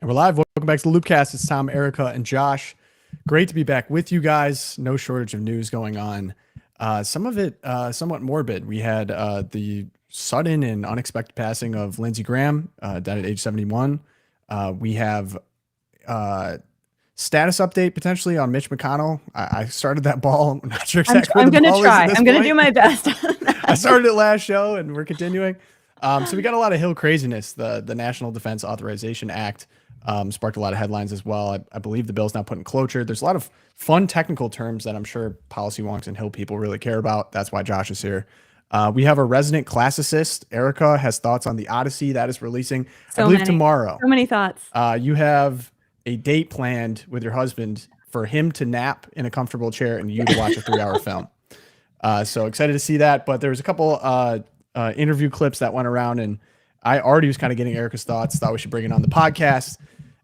And we're live. Welcome back to the Loopcast. It's Tom, Erica, and Josh. Great to be back with you guys. No shortage of news going on. Some of it somewhat morbid. We had the sudden and unexpected passing of Lindsey Graham, died at age 71. We have status update potentially on Mitch McConnell. I started that ball. I'm not sure exactly I'm where the going ball to try. is at this I'm going to point. do my best. I started it last show and we're continuing. So we got a lot of Hill craziness. The National Defense Authorization Act sparked a lot of headlines as well. I believe the bill's now put in cloture. There's a lot of fun technical terms that I'm sure policy wonks and Hill people really care about. That's why Josh is here. We have a resident classicist. Erica has thoughts on the Odyssey that is releasing, I believe, tomorrow. So many thoughts. You have a date planned with your husband for him to nap in a comfortable chair and you to watch a 3-hour film. So excited to see that. But there was a couple interview clips that went around, and I already was kind of getting Erica's thoughts. Thought we should bring it on the podcast.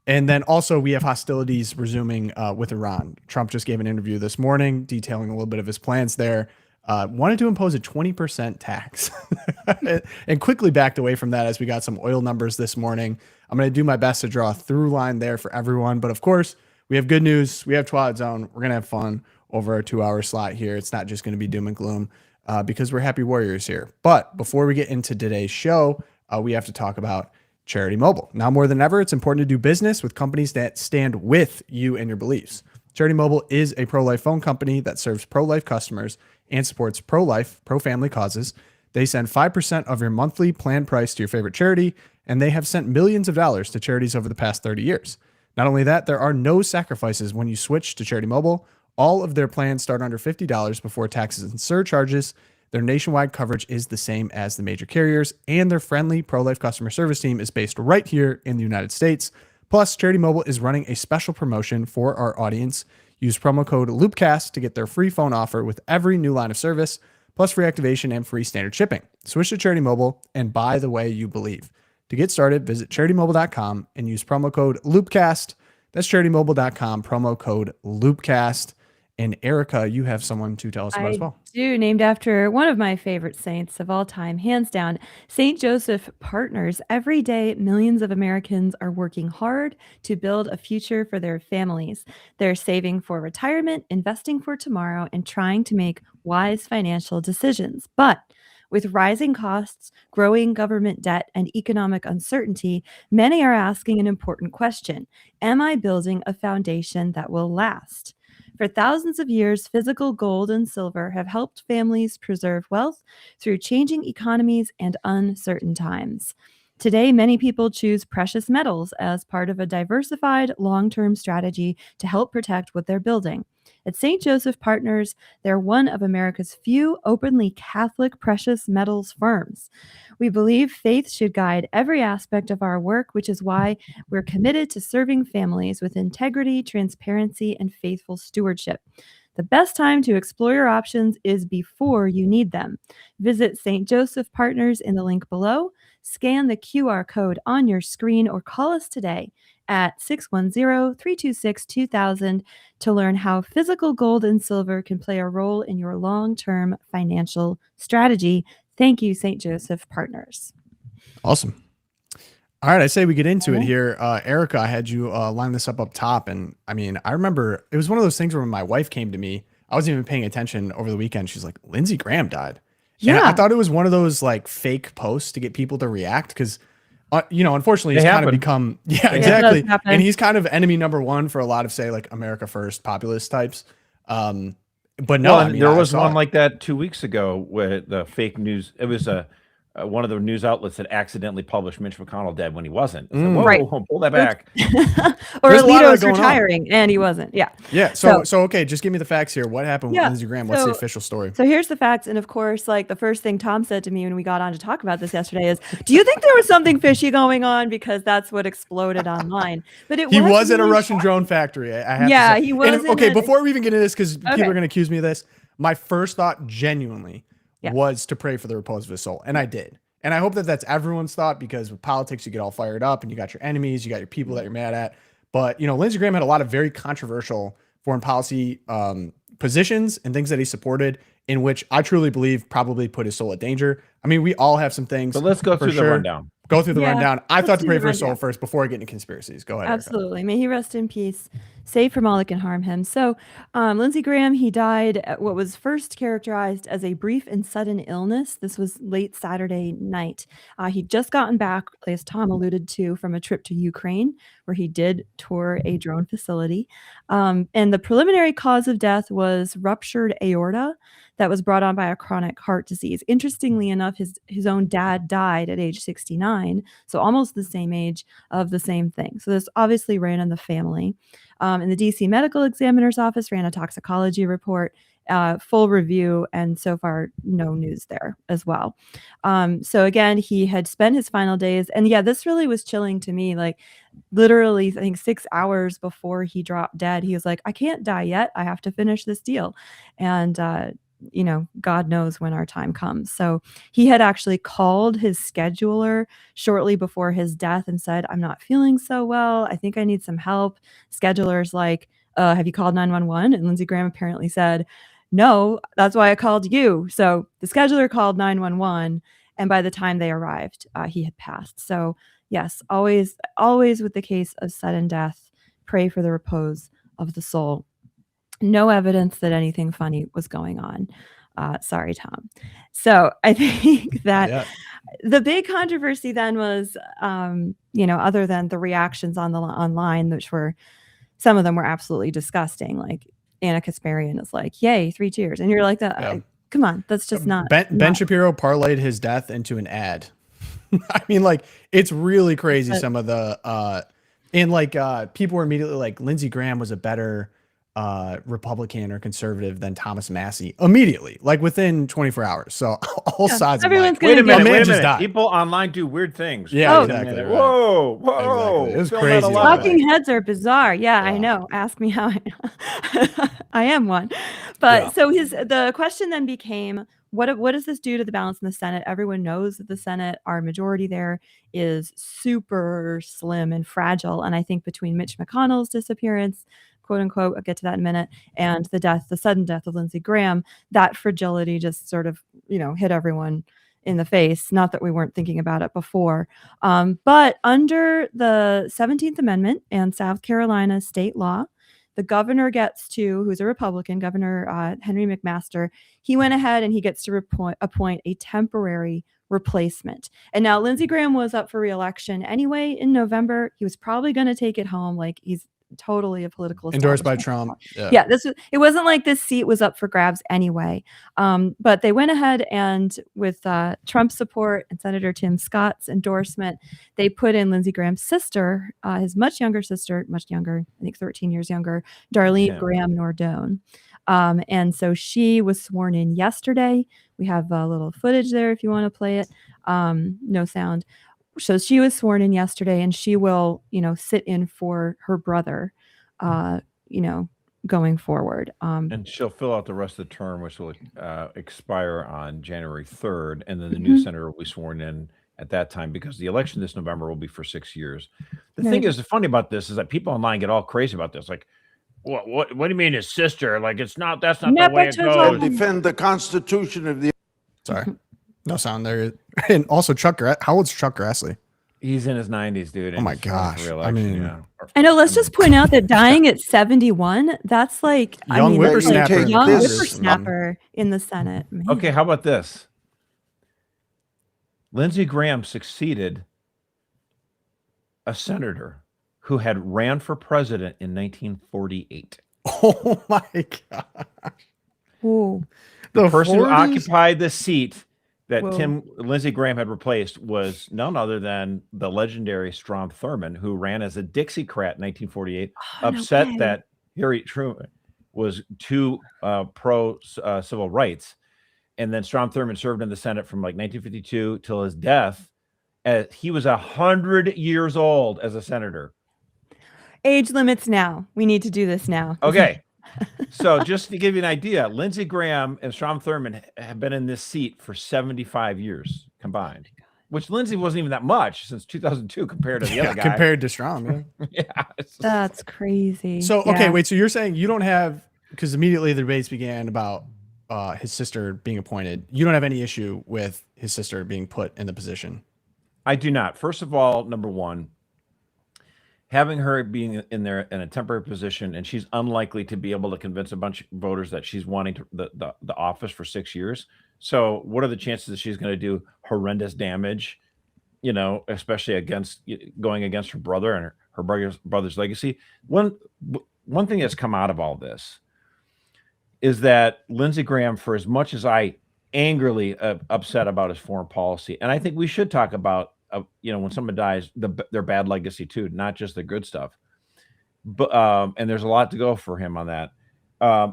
And then also we have hostilities resuming with Iran. Trump just gave an interview this morning detailing a little bit of his plans there. Wanted to impose a 20% tax and quickly backed away from that as we got some oil numbers this morning. I'm going to do my best to draw a through line there for everyone. But of course, we have good news. We have Twilight Zone. We're going to have fun over a 2-hour slot here. It's not just going to be doom and gloom because we're happy warriors here. But before we get into today's show, we have to talk about Charity Mobile. Now more than ever, it's important to do business with companies that stand with you and your beliefs. Charity Mobile is a pro-life phone company that serves pro-life customers and supports pro-life, pro-family causes. They send 5% of your monthly plan price to your favorite charity, and they have sent millions of dollars to charities over the past 30 years. Not only that, there are no sacrifices when you switch to Charity Mobile. All of their plans start under $50 before taxes and surcharges. Their nationwide coverage is the same as the major carriers, and their friendly pro-life customer service team is based right here in the United States. Plus, Charity Mobile is running a special promotion for our audience. Use promo code LOOPcast to get their free phone offer with every new line of service, plus free activation and free standard shipping. Switch to Charity Mobile and buy the way you believe. To get started, visit CharityMobile.com and use promo code LOOPcast. That's CharityMobile.com, promo code LOOPcast. And Erica, you have someone to tell us about as well. I do, named after one of my favorite saints of all time, hands down, St. Joseph Partners. Every day, millions of Americans are working hard to build a future for their families. They're saving for retirement, investing for tomorrow, and trying to make wise financial decisions. But with rising costs, growing government debt, and economic uncertainty, many are asking an important question. Am I building a foundation that will last? For thousands of years, physical gold and silver have helped families preserve wealth through changing economies and uncertain times. Today, many people choose precious metals as part of a diversified long-term strategy to help protect what they're building. At St. Joseph Partners, they're one of America's few openly Catholic precious metals firms. We believe faith should guide every aspect of our work, which is why we're committed to serving families with integrity, transparency, and faithful stewardship. The best time to explore your options is before you need them. Visit St. Joseph Partners in the link below, scan the QR code on your screen, or call us today at 610-326-2000 to learn how physical gold and silver can play a role in your long-term financial strategy. Thank you, St. Joseph Partners. Awesome. All right, I say we get into it here. Erica, I had you line this up top. And I mean, I remember it was one of those things where when my wife came to me, I wasn't even paying attention over the weekend. She's like, Lindsey Graham died. Yeah. And I thought it was one of those like fake posts to get people to react because, unfortunately, he's kind of become, exactly. And he's kind of enemy number one for a lot of, say, like America First populist types. But no, there was one like that 2 weeks ago where the fake news, it was one of the news outlets that accidentally published Mitch McConnell dead when he wasn't. Whoa, right. Whoa, pull that back. Or Alito's retiring and he wasn't. Yeah. Yeah. So okay, just give me the facts here. What happened with Lindsey Graham? What's the official story? So here's the facts. And of course, like the first thing Tom said to me when we got on to talk about this yesterday is, do you think there was something fishy going on? Because that's what exploded online. But he was at a Russian drone factory. I have to say. He was. Okay, before we even get into this, because people are going to accuse me of this, my first thought genuinely was to pray for the repose of his soul. And I did. And I hope that that's everyone's thought, because with politics, you get all fired up and you got your enemies, you got your people that you're mad at. But, Lindsey Graham had a lot of very controversial foreign policy positions and things that he supported, in which I truly believe probably put his soul at danger. I mean, we all have some things. But let's go through the rundown. Go through the Yeah, rundown. I let's thought to do pray the for his soul rundown. first before I get into conspiracies. Go ahead, Erica. Absolutely. May he rest in peace, safe from all that can harm him. So, Lindsey Graham, he died at what was first characterized as a brief and sudden illness. This was late Saturday night. He'd just gotten back, as Tom alluded to, from a trip to Ukraine, where he did tour a drone facility. And the preliminary cause of death was ruptured aorta that was brought on by a chronic heart disease. Interestingly enough, his own dad died at age 69, so almost the same age of the same thing. So this obviously ran in the family. And the DC Medical Examiner's Office ran a toxicology report, full review, and so far no news there as well. So again, he had spent his final days, and yeah, this really was chilling to me. Like literally, I think 6 hours before he dropped dead, he was like, "I can't die yet. I have to finish this deal," and God knows when our time comes. So he had actually called his scheduler shortly before his death and said, "I'm not feeling so well. I think I need some help." Scheduler's like, "Have you called 911?" And Lindsey Graham apparently said, "No, that's why I called you." So the scheduler called 911, and by the time they arrived, he had passed. So yes, always with the case of sudden death, pray for the repose of the soul. No evidence that anything funny was going on. Sorry, Tom. So I think that the big controversy then was, other than the reactions online, which were, some of them were absolutely disgusting. Like Anna Kasparian is like, "Yay, 3 cheers," and you're like, "Come on, that's just not." Ben Shapiro parlayed his death into an ad. I mean, like, it's really crazy. Some of the people were immediately like, Lindsey Graham was a better Republican or conservative than Thomas Massey immediately, like within 24 hours. So all sides. Everyone's of like, wait a minute. died. People online do weird things. Yeah, Exactly. right. Whoa. Exactly. It was Film crazy. that alive. Talking heads are bizarre. Yeah, I know. Ask me how I am one. But so the question then became, what does this do to the balance in the Senate? Everyone knows that the Senate, our majority there, is super slim and fragile. And I think between Mitch McConnell's disappearance, quote unquote, I'll get to that in a minute, and the sudden death of Lindsey Graham, that fragility just sort of, hit everyone in the face. Not that we weren't thinking about it before. But under the 17th Amendment and South Carolina state law, the governor who's a Republican, Governor Henry McMaster, he went ahead and he gets to appoint a temporary replacement. And now Lindsey Graham was up for re-election anyway in November. He was probably going to take it home. Like, he's totally a political endorsed by Trump. Yeah, it wasn't like this seat was up for grabs anyway. But they went ahead and with Trump support and Senator Tim Scott's endorsement, they put in Lindsey Graham's sister, his much younger, I think 13 years younger, Darlene Graham Nordone. And so she was sworn in yesterday. We have a little footage there if you want to play it. No sound. So she was sworn in yesterday, and she will, sit in for her brother, going forward. And she'll fill out the rest of the term, which will expire on January 3rd. And then the new senator will be sworn in at that time, because the election this November will be for 6 years. The thing is, the funny about this is that people online get all crazy about this. Like, what do you mean his sister? Like, that's not the way it goes. Defend the Constitution of the... Sorry. No sound there. And also how old's Chuck Grassley? He's in his 90s, dude. Oh my gosh. I mean, I know. Let's just point out that dying at 71, that's like young whippersnapper. Young whippersnapper in the Senate. Man. Okay, how about this? Lindsey Graham succeeded a senator who had ran for president in 1948. Oh my gosh. Ooh. The person who occupied the seat that Whoa. Lindsey Graham had replaced was none other than the legendary Strom Thurmond, who ran as a Dixiecrat in 1948, upset that Harry Truman was too pro civil rights. And then Strom Thurmond served in the Senate from like 1952 till his death. He was 100 years old as a senator. Age limits now. We need to do this now. Okay. So just to give you an idea, Lindsey Graham and Strom Thurmond have been in this seat for 75 years combined, which Lindsey wasn't even that much since 2002 compared to the other guy. Compared to Strom, yeah. That's crazy. So, okay, wait. So you're saying you don't have, because immediately the debates began about his sister being appointed. You don't have any issue with his sister being put in the position? I do not. First of all, number one, having her being in there in a temporary position, and she's unlikely to be able to convince a bunch of voters that she's wanting to, the office for 6 years. So what are the chances that she's going to do horrendous damage, especially going against her brother and her brother's legacy? One thing that's come out of all this is that Lindsey Graham, for as much as I angrily upset about his foreign policy, and I think we should talk about, when someone dies, their bad legacy too, not just the good stuff. But and there's a lot to go for him on that.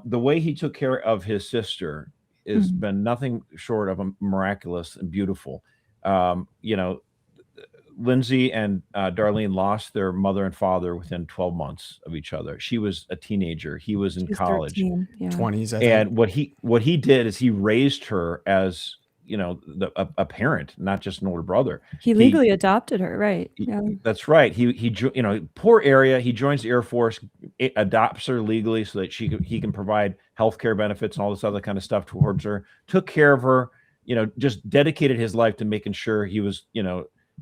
The way he took care of his sister has been nothing short of miraculous and beautiful. Lindsey and Darlene lost their mother and father within 12 months of each other. She was a teenager. He was in college, 13, yeah. 20s. I and think. what he did is he raised her as a parent, not just an older brother. He legally adopted her, right? Yeah. That's right. He poor area. He joins the Air Force, adopts her legally so that he can provide healthcare benefits and all this other kind of stuff towards her. Took care of her. Just dedicated his life to making sure he was,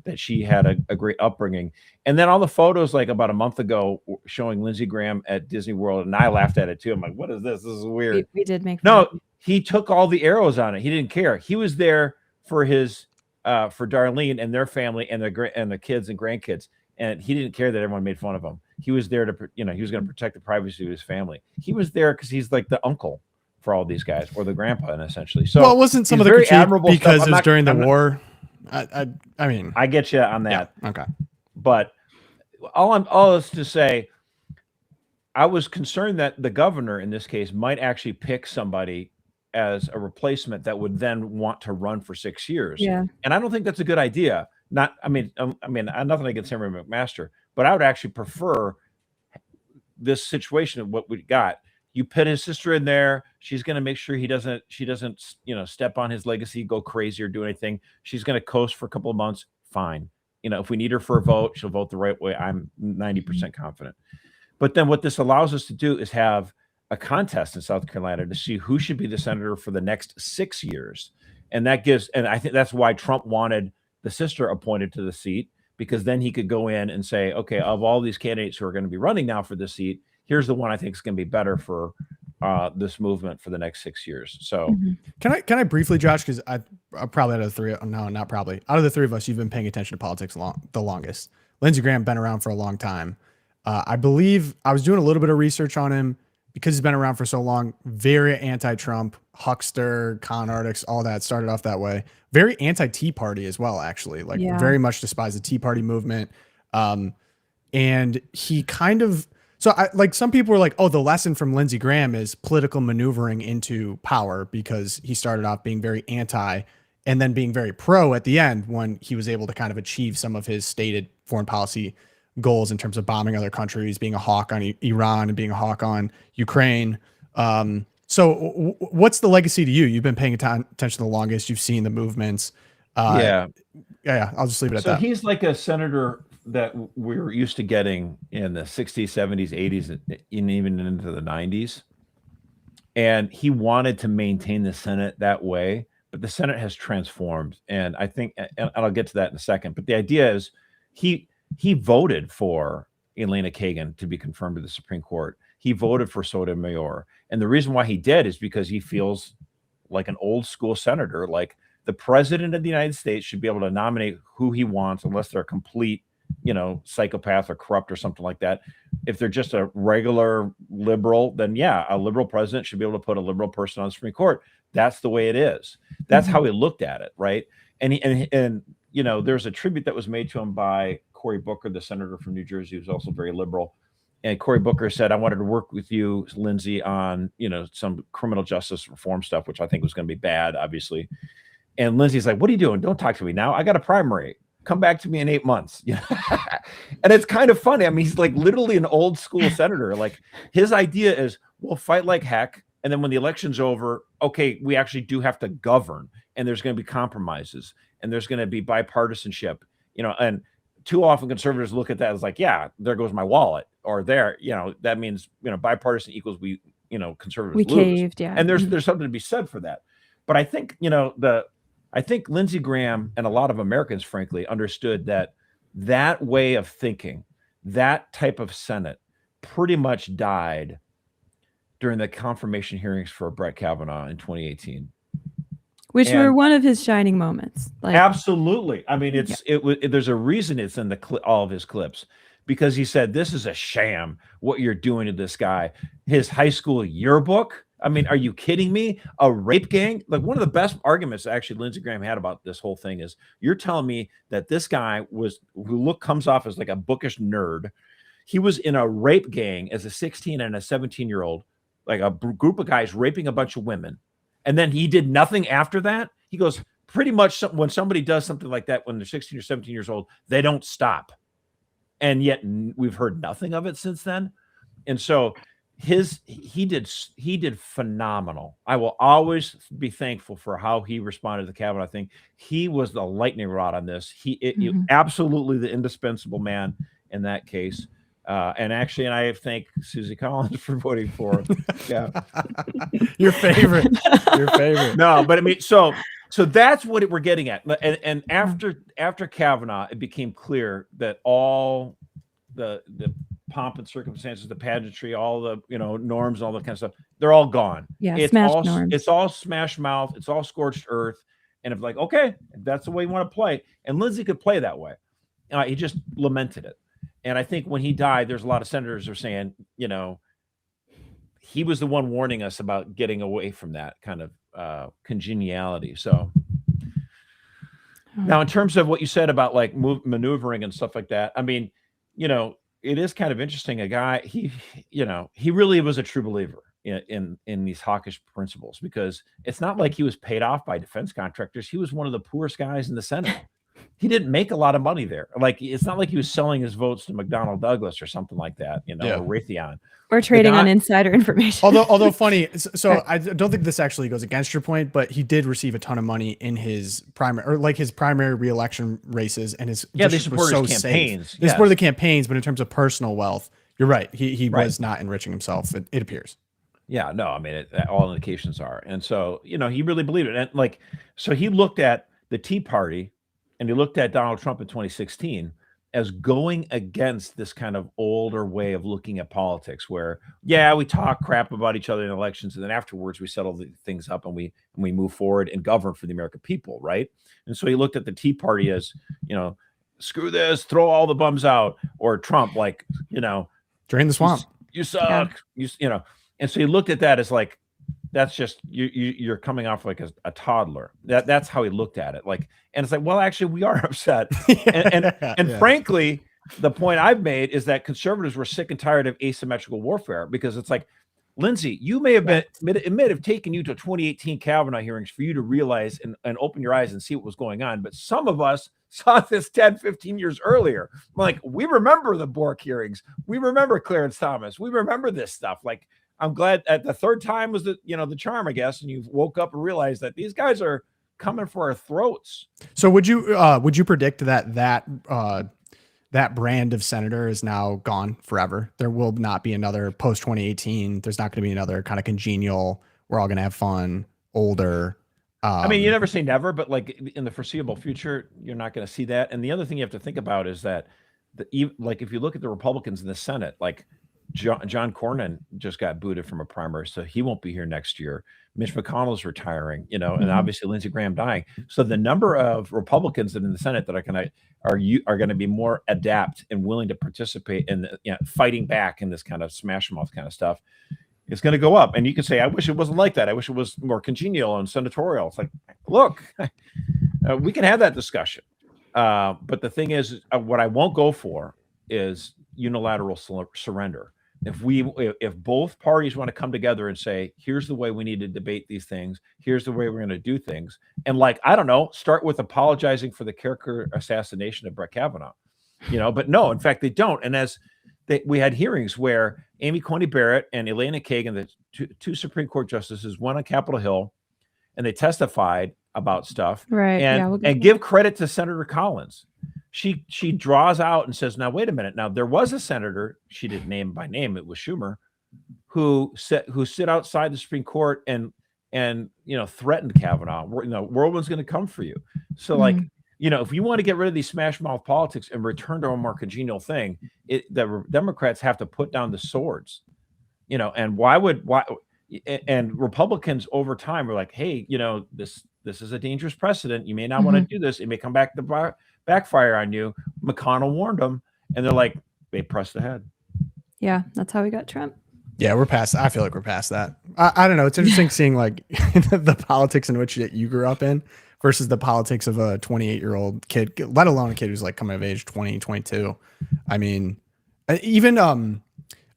that she had a great upbringing. And then all the photos, like about a month ago, showing Lindsey Graham at Disney World, and I laughed at it too. I'm like, what is this? This is weird. We did make no. He took all the arrows on it. He didn't care. He was there for for Darlene and their family and the kids and grandkids, and he didn't care that everyone made fun of him. He was there to, he was going to protect the privacy of his family. He was there because he's like the uncle for all these guys, or the grandpa, and essentily. So, well, it wasn't some of the very critique admirable because stuff. it was during the war. I mean, I get you on that. Yeah, okay, but all is to say, I was concerned that the governor in this case might actually pick somebody as a replacement that would then want to run for 6 years. Yeah. And I don't think that's a good idea. I mean, nothing against Henry McMaster, but I would actually prefer this situation of what we got. You put his sister in there. She's going to make sure she doesn't, step on his legacy, go crazy or do anything. She's going to coast for a couple of months. Fine. If we need her for a vote, she'll vote the right way. I'm 90% confident. But then what this allows us to do is have a contest in South Carolina to see who should be the senator for the next 6 years. And I think that's why Trump wanted the sister appointed to the seat, because then he could go in and say, okay, of all these candidates who are going to be running now for this seat, here's the one I think is going to be better for this movement for the next 6 years. So can I briefly, Josh, because I probably out of the three, no, not probably, out of the three of us, you've been paying attention to politics the longest. Lindsey Graham been around for a long time. I believe I was doing a little bit of research on him because he's been around for so long. Very anti-Trump, huckster, con artists, all that started off that way. Very anti-Tea Party as well, actually. Very much despised the Tea Party movement. And he kind of, so some people were like, oh, the lesson from Lindsey Graham is political maneuvering into power, because he started off being very anti and then being very pro at the end when he was able to kind of achieve some of his stated foreign policy goals in terms of bombing other countries, being a hawk on Iran and being a hawk on Ukraine. So what's the legacy to you? You've been paying attention the longest. You've seen the movements. Yeah. I'll just leave it at that. So he's like a senator that we were used to getting in the 60s, 70s, 80s, and even into the 90s. And he wanted to maintain the Senate that way, but the Senate has transformed. And I think, and I'll get to that in a second, but the idea is he voted for Elena Kagan to be confirmed to the Supreme Court. He voted for Sotomayor. And the reason why he did is because he feels like an old school senator, like the president of the United States should be able to nominate who he wants, unless they're a complete, psychopath or corrupt or something like that. If they're just a regular liberal, then yeah, a liberal president should be able to put a liberal person on the Supreme Court. That's the way it is. That's how he looked at it, right? And there's a tribute that was made to him by Cory Booker, the senator from New Jersey, who's also very liberal. And Cory Booker said, I wanted to work with you, Lindsey, on, some criminal justice reform stuff, which I think was going to be bad, obviously. And Lindsey's like, what are you doing? Don't talk to me now. I got a primary. Come back to me in 8 months. And it's kind of funny. I mean, he's like literally an old school senator. Like, his idea is, we'll fight like heck. And then when the election's over, okay, we actually do have to govern, and there's going to be compromises, and there's going to be bipartisanship, and too often conservatives look at that as like, yeah, there goes my wallet, or there, that means, bipartisan equals conservatives we lose. caved, yeah. And there's something to be said for that. But I think, I think Lindsey Graham and a lot of Americans, frankly, understood that way of thinking, that type of Senate, pretty much died during the confirmation hearings for Brett Kavanaugh in 2018. Which were one of his shining moments. Absolutely. I mean, there's a reason it's in all of his clips, because he said, this is a sham, what you're doing to this guy. His high school yearbook. I mean, are you kidding me? A rape gang? Like, one of the best arguments actually Lindsey Graham had about this whole thing is, you're telling me that this guy comes off as like a bookish nerd. He was in a rape gang as a 16 and a 17-year-old, like a group of guys raping a bunch of women. And then he did nothing after that. He goes, pretty much when somebody does something like that, when they're 16 or 17 years old, they don't stop. And yet we've heard nothing of it since then. And so he did phenomenal. I will always be thankful for how he responded to the Kavanaugh thing. He was the lightning rod on this. Absolutely the indispensable man in that case. And I thank Susie Collins for voting for him. Yeah. Your favorite. No, but I mean, so that's what we're getting at. And after Kavanaugh, it became clear that all the pomp and circumstances, the pageantry, all the norms, all that kind of stuff, they're all gone. Yeah, it's all smash mouth, it's all scorched earth. And if like, okay, if that's the way you want to play, and Lindsey could play that way. He just lamented it. And I think when he died, there's a lot of senators who are saying, he was the one warning us about getting away from that kind of congeniality. So now, in terms of what you said about like maneuvering and stuff like that, I mean, it is kind of interesting. A guy, he really was a true believer in these hawkish principles, because it's not like he was paid off by defense contractors. He was one of the poorest guys in the Senate. He didn't make a lot of money there. Like, it's not like he was selling his votes to McDonnell Douglas or something like that, or Raytheon. Or trading on insider information. Although funny, so I don't think this actually goes against your point, but he did receive a ton of money in his primary re-election races, and they supported his campaigns. They supported the campaigns, but in terms of personal wealth, you're right. He was not enriching himself. It appears. Yeah, no, I mean, all indications are, and so he really believed it, and so he looked at the Tea Party, and he looked at Donald Trump in 2016 as going against this kind of older way of looking at politics, where, we talk crap about each other in elections, and then afterwards we settle things up and we move forward and govern for the American people, right? And so he looked at the Tea Party as, screw this, throw all the bums out, or Trump, drain the swamp. You suck, And so he looked at that as like, that's just you're coming off like a toddler. That's how he looked at it. And it's like, well, actually, we are upset. And frankly, the point I've made is that conservatives were sick and tired of asymmetrical warfare, because it's like, Lindsey, you may have been, it may have taken you to 2018 Kavanaugh hearings for you to realize and open your eyes and see what was going on. But some of us saw this 10, 15 years earlier. Like, we remember the Bork hearings. We remember Clarence Thomas. We remember this stuff. Like, I'm glad at the third time was the charm, I guess. And you woke up and realized that these guys are coming for our throats. So would you predict that brand of senator is now gone forever? There will not be another post 2018. There's not going to be another kind of congenial, we're all going to have fun, older. I mean, you never say never, but like in the foreseeable future, you're not going to see that. And the other thing you have to think about is that if you look at the Republicans in the Senate, like John Cornyn just got booted from a primary, so he won't be here next year. Mitch McConnell's retiring, and obviously Lindsey Graham dying. So the number of Republicans that in the Senate that are going to be more adept and willing to participate in fighting back in this kind of smash mouth kind of stuff is going to go up. And you can say, I wish it wasn't like that. I wish it was more congenial and senatorial. It's like, look, we can have that discussion. But the thing is, what I won't go for is unilateral surrender. If both parties want to come together and say, here's the way we need to debate these things, here's the way we're going to do things, and I don't know, start with apologizing for the character assassination of Brett Kavanaugh, but no, in fact, they don't. And we had hearings where Amy Coney Barrett and Elena Kagan, the two Supreme Court justices, went on Capitol Hill, and they testified about stuff, right? And give credit to Senator Collins. She draws out and says, now, wait a minute. Now, there was a senator, she didn't name by name, it was Schumer, who sit outside the Supreme Court and and threatened Kavanaugh. Whirlwind's going to come for you. So like, if you want to get rid of these smash mouth politics and return to a more congenial thing, the Democrats have to put down the swords. And and Republicans over time were like, hey, this is a dangerous precedent. You may not want to do this. It may come back to backfire on you. McConnell warned them, and they're like, they pressed ahead. Yeah, that's how we got Trump. Yeah, we're past. I feel like we're past that. I don't know. It's interesting seeing like the politics in which you grew up in versus the politics of a 28-year-old kid, let alone a kid who's like coming of age 20, 22. I mean, even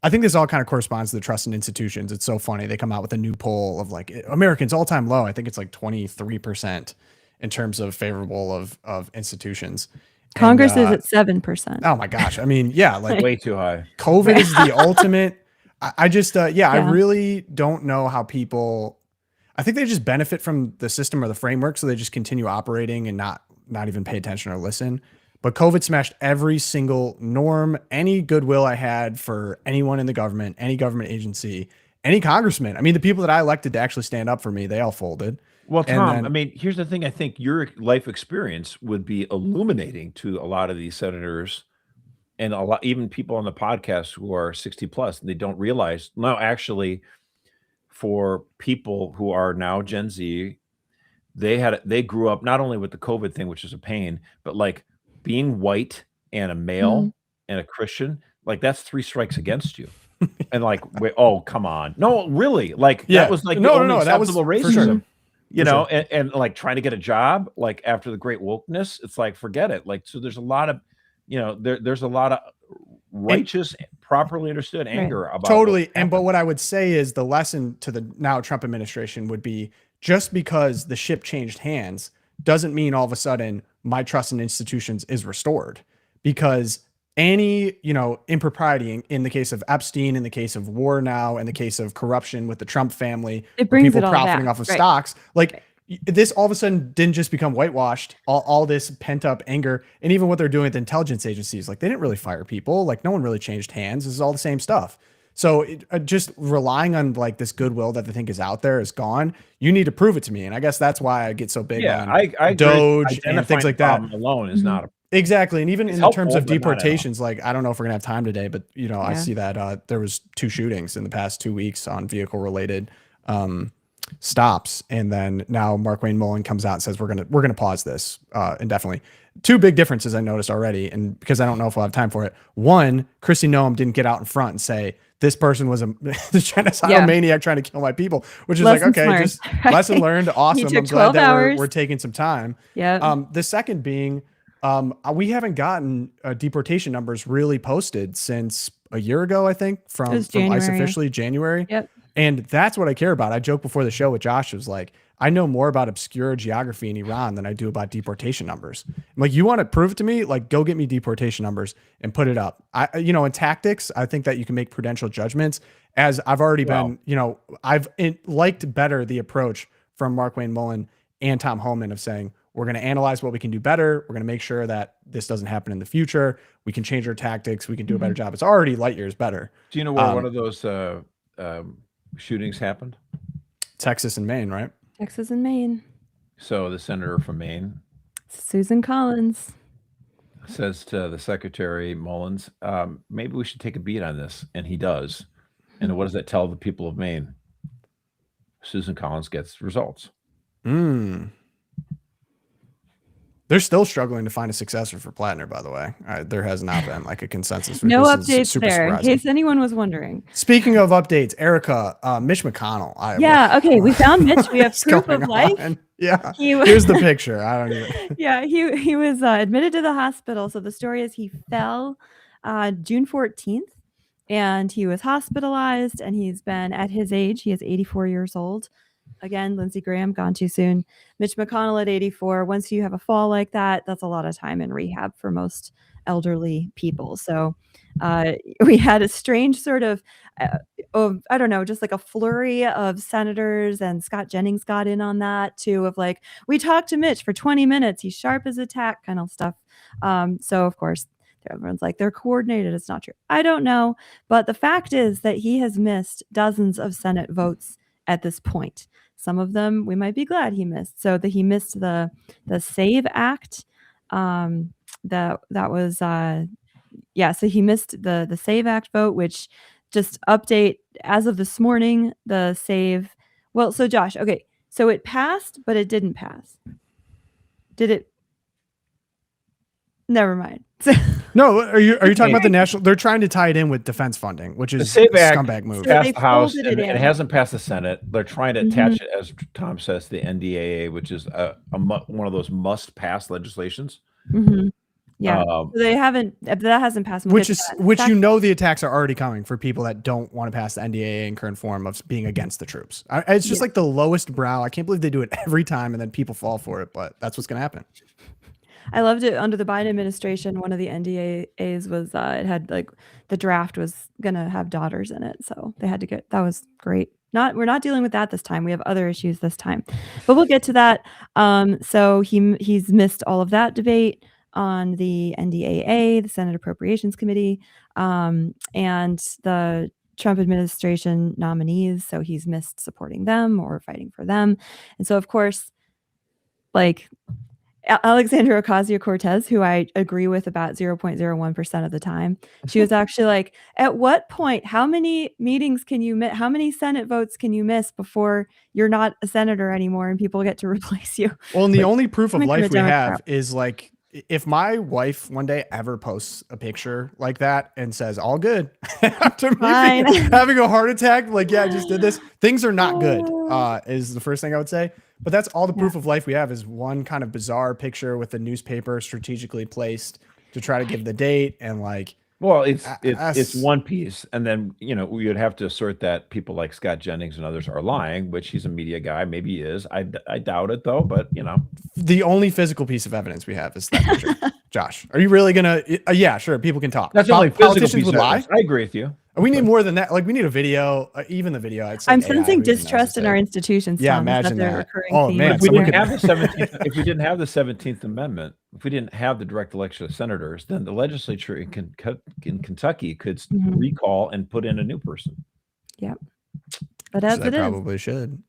I think this all kind of corresponds to the trust in institutions. It's so funny. They come out with a new poll of like Americans all-time low. I think it's like 23% in terms of favorable of institutions. Congress is at 7%. Oh my gosh. I mean, yeah, like way too high. COVID is the ultimate. I just, I really don't know how people, I think they just benefit from the system or the framework. So they just continue operating and not even pay attention or listen. But COVID smashed every single norm, any goodwill I had for anyone in the government, any government agency, any congressman. I mean, the people that I elected to actually stand up for me, they all folded. Well, Tom, I mean, here's the thing. I think your life experience would be illuminating to a lot of these senators and even people on the podcast who are 60 plus, and they don't realize. No, actually, for people who are now Gen Z, they grew up not only with the COVID thing, which is a pain, but like being white and a male and a Christian, like that's 3 strikes against you. And like, oh, come on. No, really. Like that was like no, that was racism. Sure. And like trying to get a job, like after the great wokeness, it's like, forget it. Like, so there's a lot of, there's a lot of righteous, properly understood anger about totally. But what I would say is the lesson to the now Trump administration would be just because the ship changed hands doesn't mean all of a sudden my trust in institutions is restored, because any, impropriety in the case of Epstein, in the case of war now, in the case of corruption with the Trump family, it brings people it all profiting back. off of stocks, like this all of a sudden didn't just become whitewashed, all this pent up anger. And even what they're doing at the intelligence agencies, like they didn't really fire people. Like no one really changed hands. This is all the same stuff. So just relying on like this goodwill that they think is out there is gone. You need to prove it to me. And I guess that's why I get so big on I Doge and things like that. Alone is not a exactly. And even in the terms of deportations, like, I don't know if we're gonna have time today, but I see that there was 2 shootings in the past 2 weeks on vehicle related stops. And then now Mark Wayne Mullen comes out and says, we're going to pause this indefinitely. 2 big differences I noticed already. And because I don't know if we'll have time for it. One, Kristi Noem didn't get out in front and say, this person was a genocidal maniac trying to kill my people, which is Lessons like, okay, learned. just lesson learned. Awesome. I'm glad that we're taking some time. Yeah. The second being, we haven't gotten deportation numbers really posted since a year ago, I think, from ICE officially January. Yep. And that's what I care about. I joked before the show with Josh. It was like, I know more about obscure geography in Iran than I do about deportation numbers. I'm like, you want to prove it to me? Like, go get me deportation numbers and put it up. In tactics, I think that you can make prudential judgments. As I've already been, I've liked better the approach from Mark Wayne Mullen and Tom Homan of saying, we're going to analyze what we can do better. We're going to make sure that this doesn't happen in the future. We can change our tactics. We can do a better job. It's already light years better. Do you know where one of those shootings happened? Texas and Maine, right? Texas and Maine. So the senator from Maine, Susan Collins, says to the secretary Mullins, maybe we should take a beat on this. And he does. And what does that tell the people of Maine? Susan Collins gets results. They're still struggling to find a successor for Plattner, by the way. There has not been like a consensus. No updates there, in case anyone was wondering. Speaking of updates, Erica, Mitch McConnell. Okay, we found Mitch. We have proof of life. Yeah, here's the picture. I don't even. Yeah, he was admitted to the hospital. So the story is he fell June 14th, and he was hospitalized. And he's been, at his age, he is 84 years old. Again, Lindsey Graham, gone too soon. Mitch McConnell at 84. Once you have a fall like that, that's a lot of time in rehab for most elderly people. So we had a strange sort of I don't know, just like a flurry of senators, and Scott Jennings got in on that too, of like, we talked to Mitch for 20 minutes. He's sharp as a tack kind of stuff. So of course, everyone's like, they're coordinated. It's not true. I don't know. But the fact is that he has missed dozens of Senate votes at this point. some of them we might be glad he missed. So that he missed the SAVE Act. That was so he missed the SAVE Act vote, which just update as of this morning, the SAVE. Well, so Josh, okay, so it passed, but it didn't pass. Did it? Never mind. No, are you talking about the national? They're trying to tie it in with defense funding, which is a SAVE Act scumbag move. So Passed the House, folded and it it in. hasn't passed the Senate. They're trying to attach it, as Tom says, to the NDAA, which is one of those must-pass legislations. Yeah, so they haven't. That hasn't passed. We'll Which get to is that. which you know the attacks are already coming for people that don't want to pass the NDAA in current form of being against the troops. It's just like the lowest brow. I can't believe they do it every time, and then people fall for it. But that's what's going to happen. I loved it under the Biden administration. One of the NDAAs was it had like the draft was gonna have daughters in it, so they had to get that was great. We're not dealing with that this time. We have other issues this time, but we'll get to that. So he's missed all of that debate on the NDAA, the Senate Appropriations Committee, and the Trump administration nominees. So he's missed supporting them or fighting for them, and so of course, like. Alexandria Ocasio-Cortez, who I agree with about 0.01% of the time, she was actually like, at what point, how many meetings can you miss? How many Senate votes can you miss before you're not a senator anymore and people get to replace you? Well, and the only proof of Coming from life a we have Democrat. is like, if my wife one day ever posts a picture like that and says, all good, after me Fine. having a heart attack, like, yeah, I just did this, things are not good, is the first thing I would say. But that's all the proof of life we have is one kind of bizarre picture with a newspaper strategically placed to try to give the date. And like, Well, it's one piece, and then we would have to assert that people like Scott Jennings and others are lying, which he's a media guy, maybe he is. I doubt it though, but the only physical piece of evidence we have is that picture. Josh, are you really gonna? Yeah, sure. People can talk. that's the only physical Politicians piece would of lie. evidence. I agree with you. We need more than that. Like we need a video, even the video. I'd say I'm AI sensing would be distrust in our necessary. institutions. Yeah, Tom. Is imagine the that. recurring Oh, theme? man, If we someone didn't could- have the 17th, if we didn't have the 17th Amendment, if we didn't have the direct election of senators, then the legislature in Kentucky could recall and put in a new person. Yeah, but as So it they is, probably should.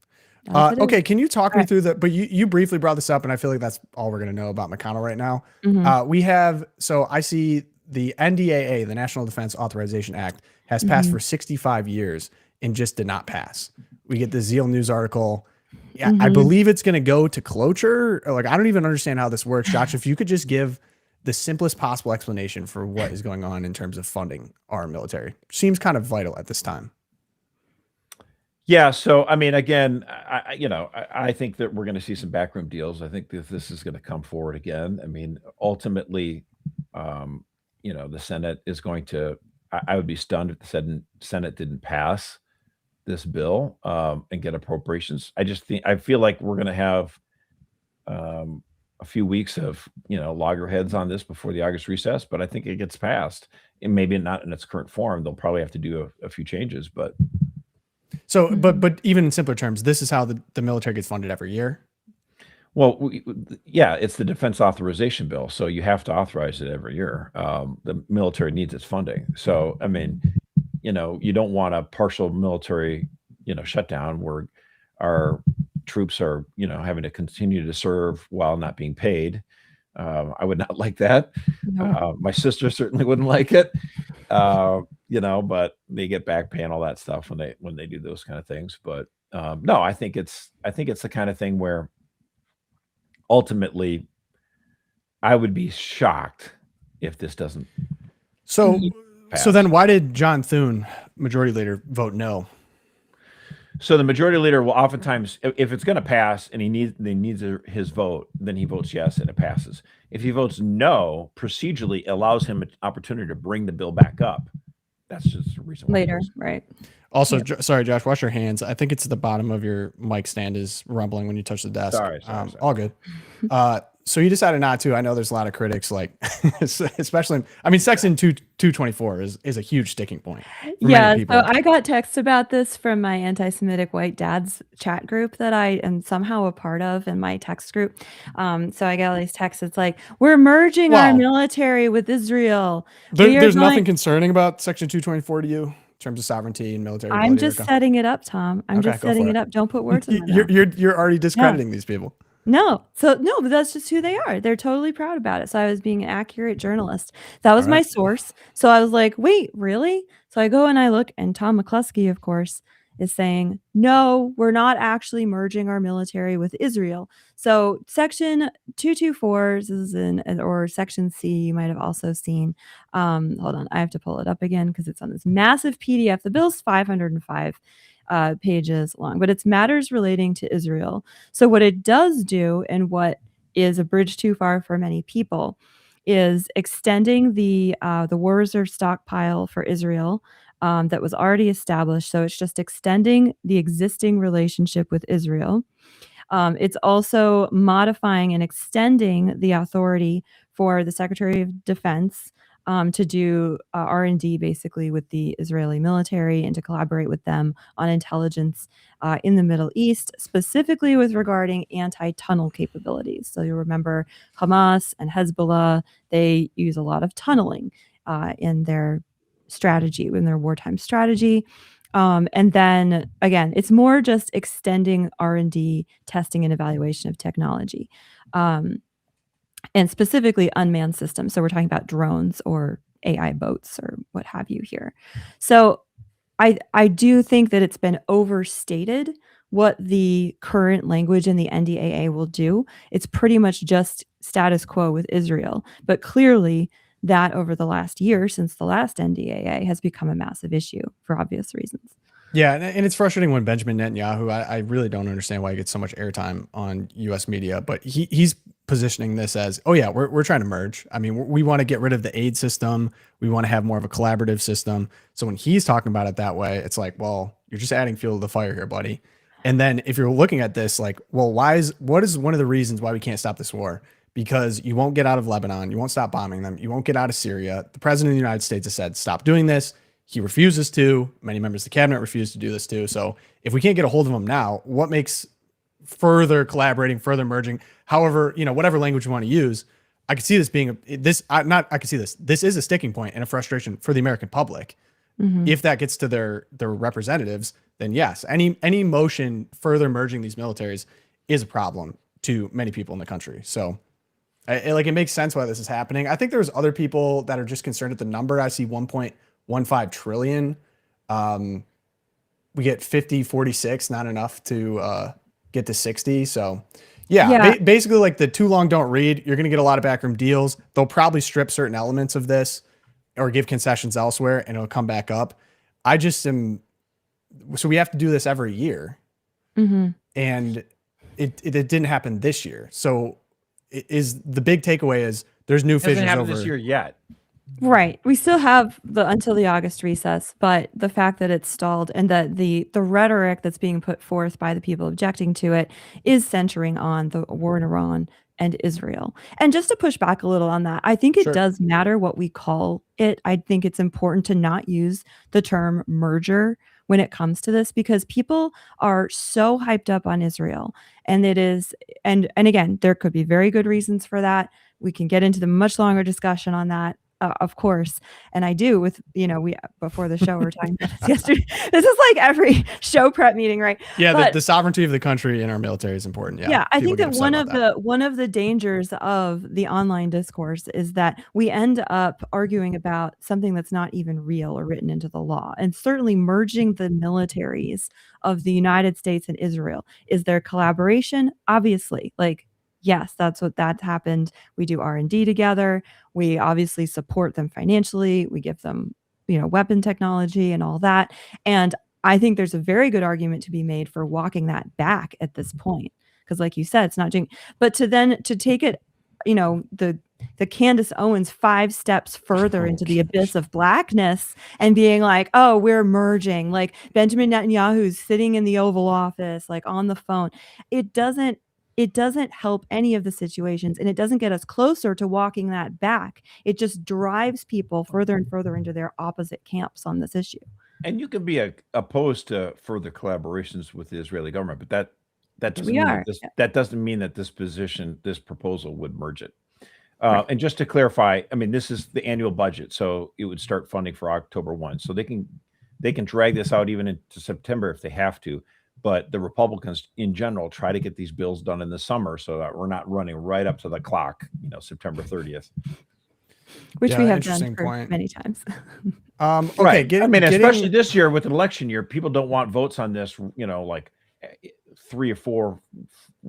as it is. Okay, can you talk me Right. through but you briefly brought this up, and I feel like that's all we're going to know about McConnell right now. Mhm. We have, so I see the NDAA, the National Defense Authorization Act, has passed for 65 years and just did not pass. We get the Zeal News article. Yeah, I believe it's going to go to cloture. Like, I don't even understand how this works. Josh, if you could just give the simplest possible explanation for what is going on in terms of funding our military. Seems kind of vital at this time. Yeah. So, I mean, again, I think that we're going to see some backroom deals. I think that this is going to come forward again. I mean, ultimately, the Senate is going to, I would be stunned if the Senate didn't pass this bill and get appropriations. I feel like we're going to have a few weeks of, loggerheads on this before the August recess, but I think it gets passed, and maybe not in its current form. They'll probably have to do a few changes, but. So, but even in simpler terms, this is how the military gets funded every year. Well, yeah, it's the defense authorization bill. So you have to authorize it every year. The military needs its funding. So, I mean, you don't want a partial military, shutdown where our troops are, having to continue to serve while not being paid. I would not like that. No. My sister certainly wouldn't like it. But they get back pay and all that stuff when they do those kind of things. But no, I think it's the kind of thing where ultimately I would be shocked if this doesn't. So pass. So then why did John Thune, majority leader, vote no? So the majority leader will oftentimes, if it's going to pass and he needs his vote, then he votes yes and it passes. If he votes no, procedurally allows him an opportunity to bring the bill back up. That's just a reason why. Later, right? Also, Yep. sorry, Josh, wash your hands. I think it's the bottom of your mic stand is rumbling when you touch the desk. Sorry. All good. So you decided not to. I know there's a lot of critics, like, especially, Section 224 is a huge sticking point. For Yeah, many people. so I got text about this from my anti-Semitic white dads chat group that I am somehow a part of in my text group. So I got all these texts. It's like, we're merging our Wow. military with Israel. There's We are nothing going- concerning about Section 224 to you. terms of sovereignty and military I'm ability? just setting it up, Tom. I'm Okay, just go setting for it it. up. Don't put words in my mouth. You're already discrediting these people. No. So no, but that's just who they are. They're totally proud about it. So I was being an accurate journalist. That was All my right. source. So I was like, wait, really? So I go and I look, and Tom McCluskey, of course, is saying, no, we're not actually merging our military with Israel. So section 224 is or section C, you might have also seen. Hold on, I have to pull it up again because it's on this massive PDF. The bill's 505 pages long, but it's matters relating to Israel. So what it does do, and what is a bridge too far for many people, is extending the war reserve stockpile for Israel that was already established. So it's just extending the existing relationship with Israel. It's also modifying and extending the authority for the Secretary of Defense to do R&D basically with the Israeli military and to collaborate with them on intelligence in the Middle East, specifically with regarding anti-tunnel capabilities. So you'll remember Hamas and Hezbollah, they use a lot of tunneling in their strategy, in their wartime strategy. And then again, it's more just extending R&D, testing and evaluation of technology. And specifically unmanned systems. So we're talking about drones or AI boats or what have you here. So I do think that it's been overstated what the current language in the NDAA will do. It's pretty much just status quo with Israel. But clearly that over the last year since the last NDAA has become a massive issue for obvious reasons. Yeah, and it's frustrating when Benjamin Netanyahu, I really don't understand why he gets so much airtime on U.S. media, but he's positioning this as, oh yeah, we're trying to merge. I mean, we want to get rid of the aid system. We want to have more of a collaborative system. So when he's talking about it that way, it's like, well, you're just adding fuel to the fire here, buddy. And then if you're looking at this, like, well, what is one of the reasons why we can't stop this war? Because you won't get out of Lebanon. You won't stop bombing them. You won't get out of Syria. The president of the United States has said, stop doing this. He refuses to. Many members of the cabinet refuse to do this too. So if we can't get a hold of him now, what makes further collaborating, further merging, however, whatever language you want to use, I could see this being this is a sticking point and a frustration for the American public. Mm-hmm. If that gets to their representatives, then yes, any motion further merging these militaries is a problem to many people in the country. So it makes sense why this is happening. I think there's other people that are just concerned at the number. I see 1.15 trillion. We get 50, 46, not enough to get to 60. So yeah. Basically like the too long don't read. You're going to get a lot of backroom deals. They'll probably strip certain elements of this or give concessions elsewhere and it'll come back up. So we have to do this every year. Mm-hmm. And it didn't happen this year. So the big takeaway is there's new fissures over this year yet. Right. We still have until the August recess, but the fact that it's stalled and that the rhetoric that's being put forth by the people objecting to it is centering on the war in Iran and Israel. And just to push back a little on that, I think it does matter what we call it. I think it's important to not use the term merger when it comes to this, because people are so hyped up on Israel, and it is, and again, there could be very good reasons for that. We can get into the much longer discussion on that. Of course. And I do with, we before the show, we were talking about this yesterday. This is like every show prep meeting, right? Yeah. But the sovereignty of the country and our military is important. Yeah. I think that one of the dangers of the online discourse is that we end up arguing about something that's not even real or written into the law. And certainly merging the militaries of the United States and Israel, is there collaboration? Obviously, yes, that's happened. We do R&D together. We obviously support them financially. We give them, weapon technology and all that. And I think there's a very good argument to be made for walking that back at this point. Because like you said, it's not doing, but to take it, the Candace Owens 5 steps further into the abyss of blackness and being like, oh, we're merging, like Benjamin Netanyahu's sitting in the Oval Office, like on the phone. It doesn't help any of the situations, and it doesn't get us closer to walking that back. It just drives people further and further into their opposite camps on this issue. And you can be opposed to further collaborations with the Israeli government, but that doesn't mean that this proposal would merge it. And just to clarify, I mean, this is the annual budget, so it would start funding for October 1. So they can they can drag this out even into September if they have to. But the Republicans in general try to get these bills done in the summer so that we're not running right up to the clock, September 30th. Which we have done interesting for point. many times. Okay. Right. Especially this year with an election year, people don't want votes on this, like 3 or 4,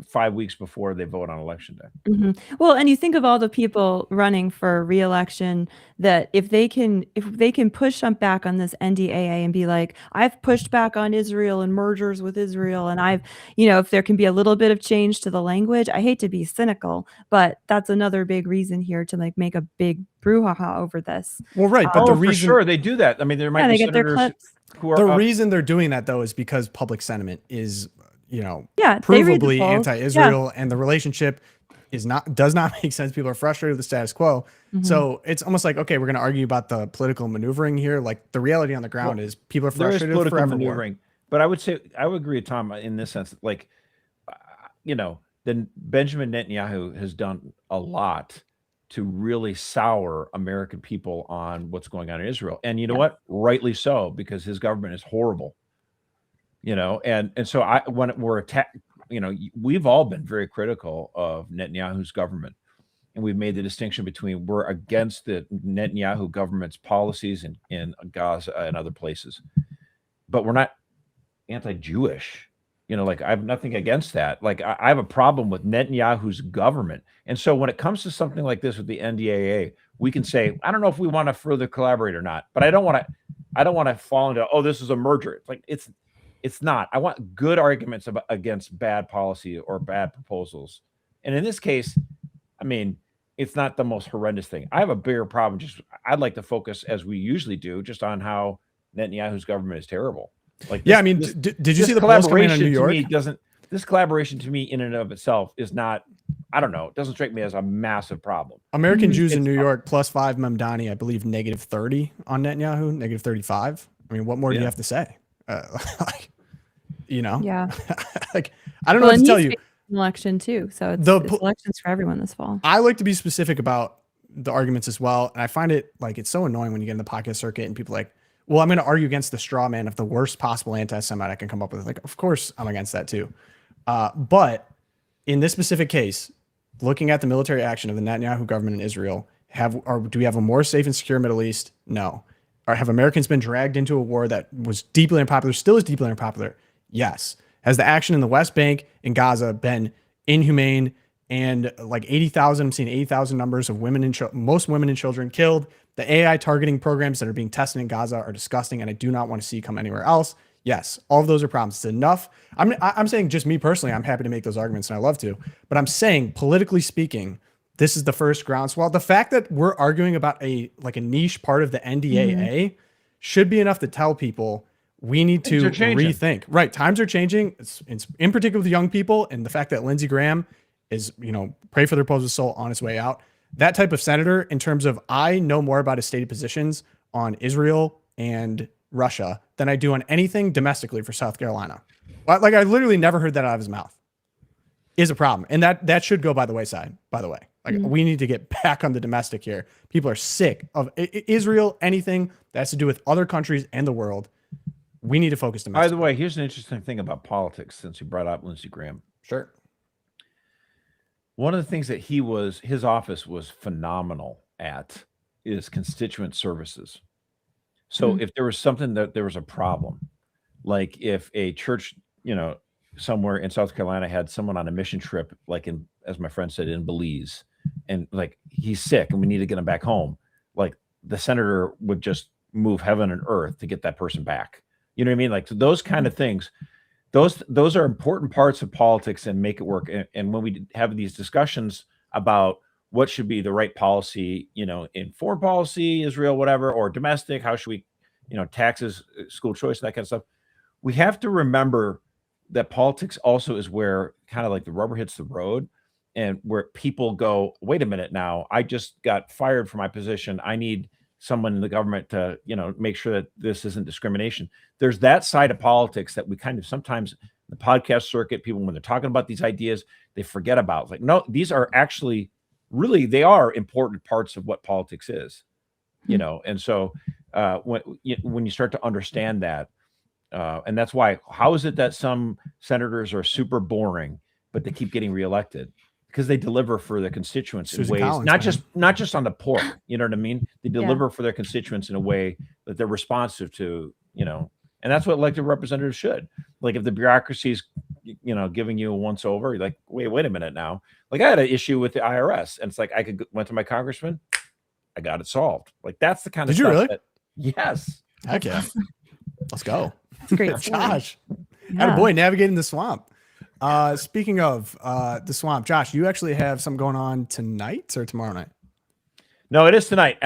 5 weeks before they vote on election day. Well, and you think of all the people running for re-election that if they can push back on this NDAA and be like, I've pushed back on Israel and mergers with Israel, and I've, if there can be a little bit of change to the language, I hate to be cynical, but that's another big reason here to like make a big brouhaha over this. Well, right, but the reason for sure they do that. I mean, there might be they get their senators clips. who are the reason they're doing that though is because public sentiment is they read the provably polls. anti-Israel, and the relationship does not make sense. People are frustrated with the status quo. So it's almost like, okay, we're going to argue about the political maneuvering here. Like the reality on the ground is people are frustrated with political forever maneuvering. But I would agree with Tom in this sense, like, then Benjamin Netanyahu has done a lot to really sour American people on what's going on in Israel. And you know what? Rightly so, because his government is horrible. And so when we're attacked, we've all been very critical of Netanyahu's government, and we've made the distinction between we're against the Netanyahu government's policies in Gaza and other places, but we're not anti-Jewish. Like I have nothing against that. Like I have a problem with Netanyahu's government. And so when it comes to something like this with the NDAA, we can say, I don't know if we want to further collaborate or not, but I don't want to fall into, this is a merger. It's like, it's not. I want good arguments against bad policy or bad proposals. And in this case, I mean, it's not the most horrendous thing. I have a bigger problem. I'd like to focus, as we usually do, just on how Netanyahu's government is terrible. Like, did you see the polls coming out of New York? This collaboration to me in and of itself is not, I don't know, it doesn't strike me as a massive problem. American Jews in New York +5 Mamdani, I believe -30 on Netanyahu, -35. I mean, what more do you have to say? Yeah. Like, I don't know what to tell you. Election too, so it's elections for everyone this fall. I like to be specific about the arguments as well, and I find it like it's so annoying when you get in the podcast circuit and people are like, well, I'm going to argue against the straw man of the worst possible anti-Semite I can come up with. Like, of course I'm against that too. But in this specific case, looking at the military action of the Netanyahu government in Israel, do we have a more safe and secure Middle East? No. Or have Americans been dragged into a war that was deeply unpopular, still is deeply unpopular? Yes. Has the action in the West Bank and Gaza been inhumane and like 80,000, I'm seeing 80,000 numbers of women and most women and children killed. The AI targeting programs that are being tested in Gaza are disgusting, and I do not want to see come anywhere else. Yes, all of those are problems. It's enough. I'm saying just me personally, I'm happy to make those arguments and I love to, but I'm saying politically speaking, this is the first groundswell. The fact that we're arguing about a niche part of the NDAA should be enough to tell people we need to rethink. Right. Times are changing. It's in particular with young people, and the fact that Lindsey Graham is, pray for their proposed soul on his way out. That type of senator, in terms of, I know more about his stated positions on Israel and Russia than I do on anything domestically for South Carolina. Like, I literally never heard that out of his mouth. Is a problem. And that should go by the wayside, by the way. Like, we need to get back on the domestic here. People are sick of Israel, anything that has to do with other countries and the world. We need to focus domestically. By the way, here's an interesting thing about politics, since you brought up Lindsey Graham. Sure. One of the things that his office was phenomenal at is constituent services. So if there was something that there was a problem, like if a church, somewhere in South Carolina had someone on a mission trip, like as my friend said, in Belize, and like he's sick and we need to get him back home, like the senator would just move heaven and earth to get that person back. You know what I mean? Like, so those kind of things, those are important parts of politics and make it work. And when we have these discussions about what should be the right policy, in foreign policy, Israel, whatever, or domestic, how should we, taxes, school choice, that kind of stuff, we have to remember that politics also is where kind of like the rubber hits the road, and where people go, wait a minute now, I just got fired from my position. I need someone in the government to, make sure that this isn't discrimination. There's that side of politics that we kind of sometimes, the podcast circuit, people, when they're talking about these ideas, they forget about. It's like, no, these are actually really, they are important parts of what politics is, and so when you start to understand that. And that's why, how is it that some senators are super boring, but they keep getting reelected? Because they deliver for their constituents Susan in ways, Collins, not just on the pork, you know what I mean? They deliver for their constituents in a way that they're responsive to, and that's what elected representatives should. Like if the bureaucracy's, giving you a once over, you're like, wait a minute now. Like I had an issue with the IRS, and it's like went to my congressman, I got it solved. Like that's the kind of Did you stuff really? that, yes. Heck yeah. Let's go. It's a great story. Josh. Yeah. Had a boy navigating the swamp. Speaking of the swamp, Josh, you actually have something going on tonight or tomorrow night? No, it is tonight.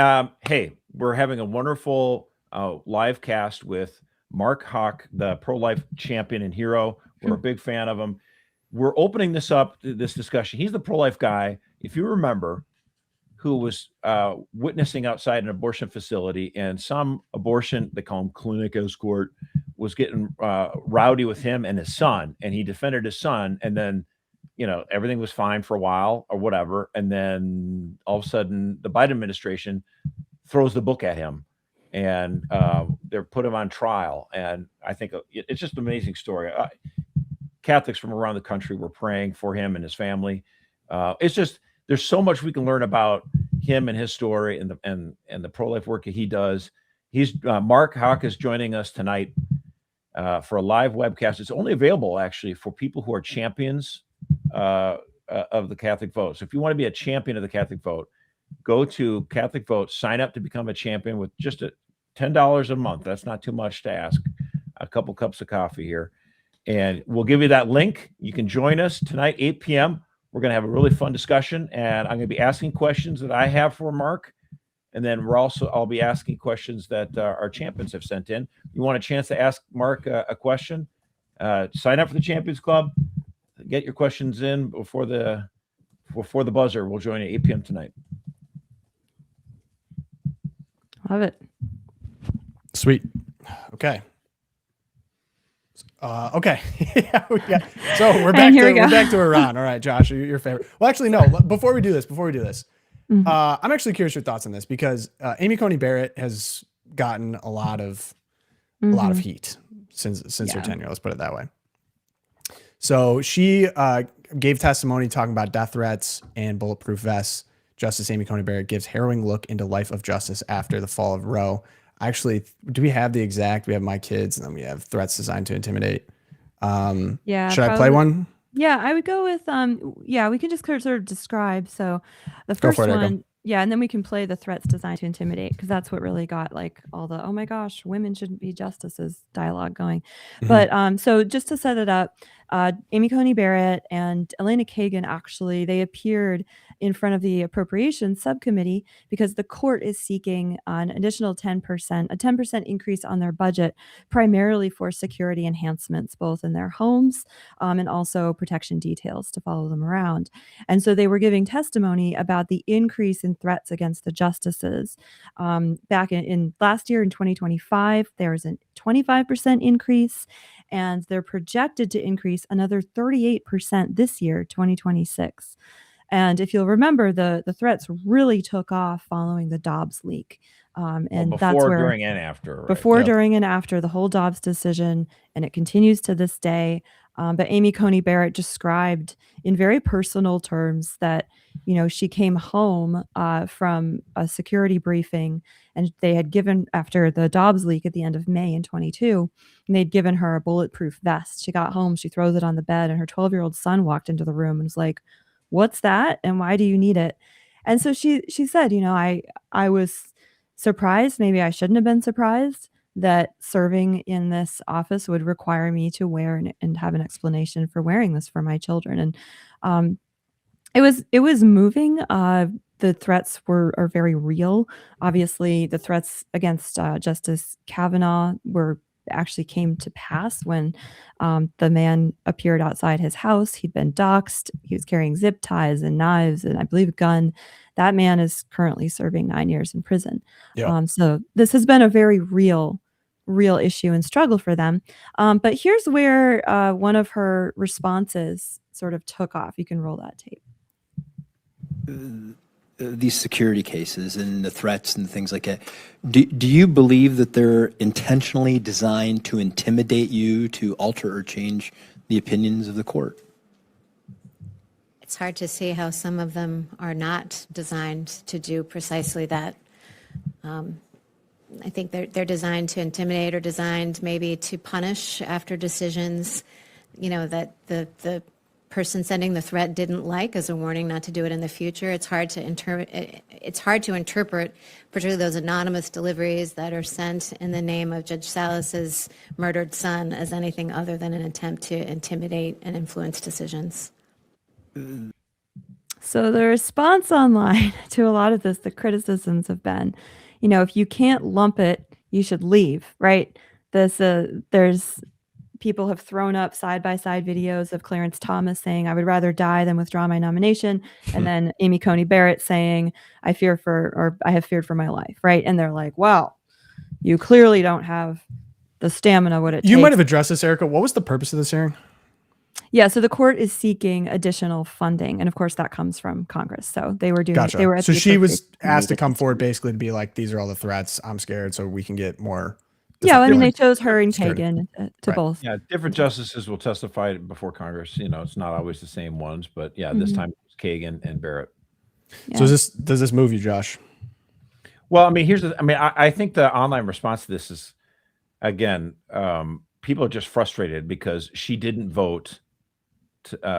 Hey, we're having a wonderful live cast with Mark Hawk, the pro-life champion and hero. We're a big fan of him. We're opening this up, this discussion. He's the pro-life guy, if you remember, who was witnessing outside an abortion facility, and some abortion, they call him clinic escort, was getting rowdy with him and his son, and he defended his son, and then everything was fine for a while or whatever, and then all of a sudden the Biden administration throws the book at him, and they put him on trial. And I think it's just an amazing story. Catholics from around the country were praying for him and his family. It's just, there's so much we can learn about him and his story and the pro-life work that he does. He's Mark Hawk is joining us tonight for a live webcast. It's only available actually for people who are champions of the Catholic vote. So if you want to be a champion of the Catholic vote, go to Catholic Vote, sign up to become a champion with just $10 a month. That's not too much to ask. A couple cups of coffee here, and we'll give you that link. You can join us tonight, 8 p.m. We're going to have a really fun discussion, and I'm going to be asking questions that I have for Mark. And then I'll be asking questions that our champions have sent in. You want a chance to ask Mark a question? Sign up for the Champions Club. Get your questions in before the buzzer. We'll join you at 8 p.m. tonight. Love it. Sweet. Okay. Okay. So we're back to Iran. All right, Josh, your favorite. Well, actually, no. Before we do this, Mm-hmm. I'm actually curious your thoughts on this because Amy Coney Barrett has gotten a lot of heat since her tenure. Let's put it that way. So she gave testimony talking about death threats and bulletproof vests. Justice Amy Coney Barrett gives harrowing look into life of justice after the fall of Roe. Actually, do we have the exact? We have my kids, and then we have threats designed to intimidate. Yeah. Should I play one? Yeah, I would go with we can just sort of describe. So the first for it, one, Erica. yeah, and then we can play the threats designed to intimidate, because that's what really got like all the, oh my gosh, women shouldn't be justices dialogue going. But so just to set it up, Amy Coney Barrett and Elena Kagan, actually, they appeared in front of the Appropriations Subcommittee because the court is seeking an additional 10%, a 10% increase on their budget, primarily for security enhancements, both in their homes and also protection details to follow them around. And so they were giving testimony about the increase in threats against the justices. Back in last year in 2025, there was a 25% increase, and they're projected to increase another 38% this year, 2026. And if you'll remember, the threats really took off following the Dobbs leak. And before, that's where, during, and after. Right? Before, during, and after the whole Dobbs decision, and it continues to this day. But Amy Coney Barrett described in very personal terms that, she came home from a security briefing, and they had given, after the Dobbs leak at the end of May in 22, and they'd given her a bulletproof vest. She got home, she throws it on the bed, and her 12-year-old son walked into the room and was like, "What's that? And why do you need it?" And so she said, I was surprised, maybe I shouldn't have been surprised, that serving in this office would require me to wear and have an explanation for wearing this for my children. And it was moving. The threats are very real. Obviously, the threats against Justice Kavanaugh actually came to pass when the man appeared outside his house. He'd been doxxed. He was carrying zip ties and knives and I believe a gun. That man is currently serving 9 years in prison. Yeah. So this has been a very real issue and struggle for them. But here's where one of her responses sort of took off. You can roll that tape. these security cases and the threats and things like that, do you believe that they're intentionally designed to intimidate you, to alter or change the opinions of the court? It's hard to see how some of them are not designed to do precisely that. I think they're designed to intimidate or designed maybe to punish after decisions, that the person sending the threat didn't like, as a warning not to do it in the future. It's hard to interpret, particularly those anonymous deliveries that are sent in the name of Judge Salas's murdered son, as anything other than an attempt to intimidate and influence decisions. So the response online to a lot of this, the criticisms have been, if you can't lump it, you should leave, right? There's people have thrown up side-by-side videos of Clarence Thomas saying, I would rather die than withdraw my nomination. And then Amy Coney Barrett saying, I have feared for my life, right? And they're like, wow, you clearly don't have the stamina, what it takes. You might have addressed this, Erica. What was the purpose of this hearing? Yeah, so the court is seeking additional funding, and of course that comes from Congress. So they were doing. Gotcha. They were at so the she was appropriate asked to committee come forward, basically to be like, "These are all the threats. I'm scared, so we can get more." Yeah, I mean they feeling chose her and scared. Kagan to Right. both. Yeah, different justices will testify before Congress. It's not always the same ones, but yeah, this time it was Kagan and Barrett. Yeah. So does this move you, Josh? Well, I mean, I think the online response to this is, again, people are just frustrated because she didn't vote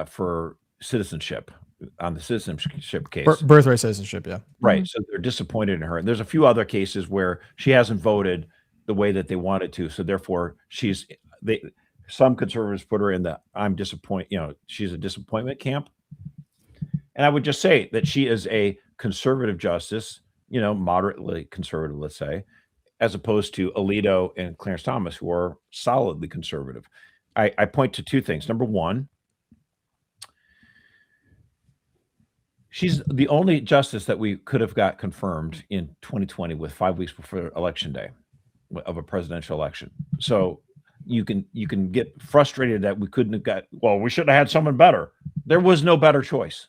for citizenship on the citizenship case. Birthright citizenship, yeah. Right. So they're disappointed in her. And there's a few other cases where she hasn't voted the way that they wanted to. So therefore, some conservatives put her in the I'm disappointed, she's a disappointment camp. And I would just say that she is a conservative justice, moderately conservative, let's say, as opposed to Alito and Clarence Thomas, who are solidly conservative. I point to two things. Number one, she's the only justice that we could have got confirmed in 2020 with 5 weeks before election day of a presidential election. So you can get frustrated that we couldn't have we should have had someone better. There was no better choice.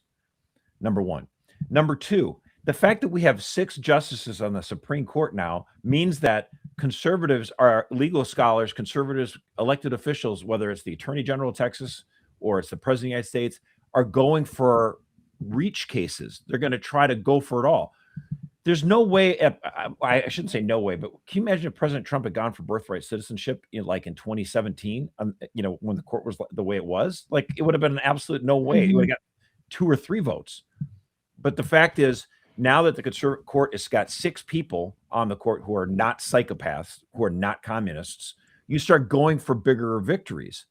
Number one. Number two, the fact that we have 6 justices on the Supreme Court now means that conservatives are legal scholars, conservatives, elected officials, whether it's the Attorney General of Texas or it's the President of the United States, are going for reach cases. They're going to try to go for it all. There's no way, I shouldn't say no way, but can you imagine if President Trump had gone for birthright citizenship in 2017, when the court was the way it was? Like, it would have been an absolute no way. It would have got 2 or 3 votes. But the fact is, now that the conservative court has got 6 people on the court who are not psychopaths, who are not communists, you start going for bigger victories.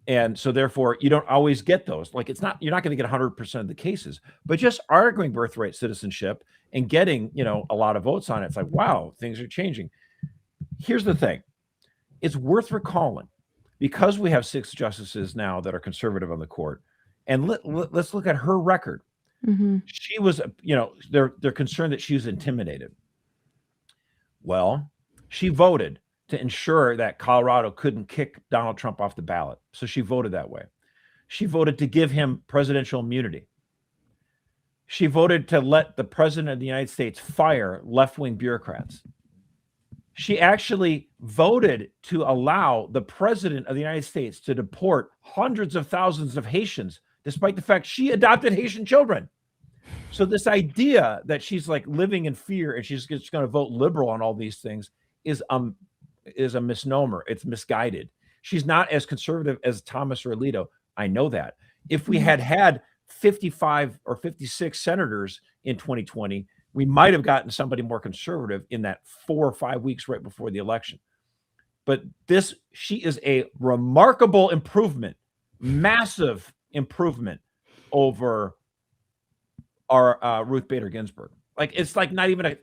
And so therefore you don't always get those. Like, you're not going to get 100% of the cases, but just arguing birthright citizenship and getting, a lot of votes on it. It's like, wow, things are changing. Here's the thing. It's worth recalling, because we have 6 justices now that are conservative on the court, and let's look at her record. Mm-hmm. She was, they're concerned that she was intimidated. Well, she voted to ensure that Colorado couldn't kick Donald Trump off the ballot. So she voted that way. She voted to give him presidential immunity. She voted to let the president of the United States fire left-wing bureaucrats. She actually voted to allow the president of the United States to deport hundreds of thousands of Haitians, despite the fact she adopted Haitian children. So this idea that she's like living in fear and she's just going to vote liberal on all these things is a misnomer. It's misguided. She's not as conservative as Thomas or Alito. I know that. If we had 55 or 56 senators in 2020, we might have gotten somebody more conservative in that 4 or 5 weeks right before the election. But she is a remarkable improvement, massive improvement over our Ruth Bader Ginsburg. Like, it's like not even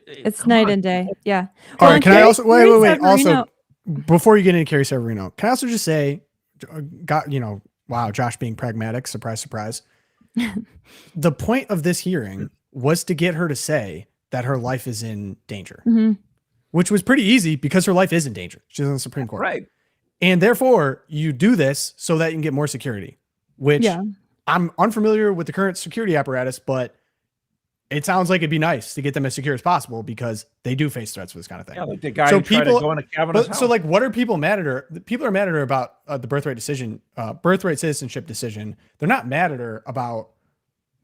It's night and day. Yeah. All right. Can I also wait? Severino- Also, before you get into Carrie Severino, can I also just say, wow, Josh being pragmatic. Surprise, surprise. The point of this hearing was to get her to say that her life is in danger, which was pretty easy because her life is in danger. She's on the Supreme Court. Right. And therefore, you do this so that you can get more security, which I'm unfamiliar with the current security apparatus, but it sounds like it'd be nice to get them as secure as possible because they do face threats for this kind of thing. Yeah, like the guy who tried to go into Kavanaugh's house. So like, what are people mad at her? People are mad at her about the birthright citizenship decision. They're not mad at her about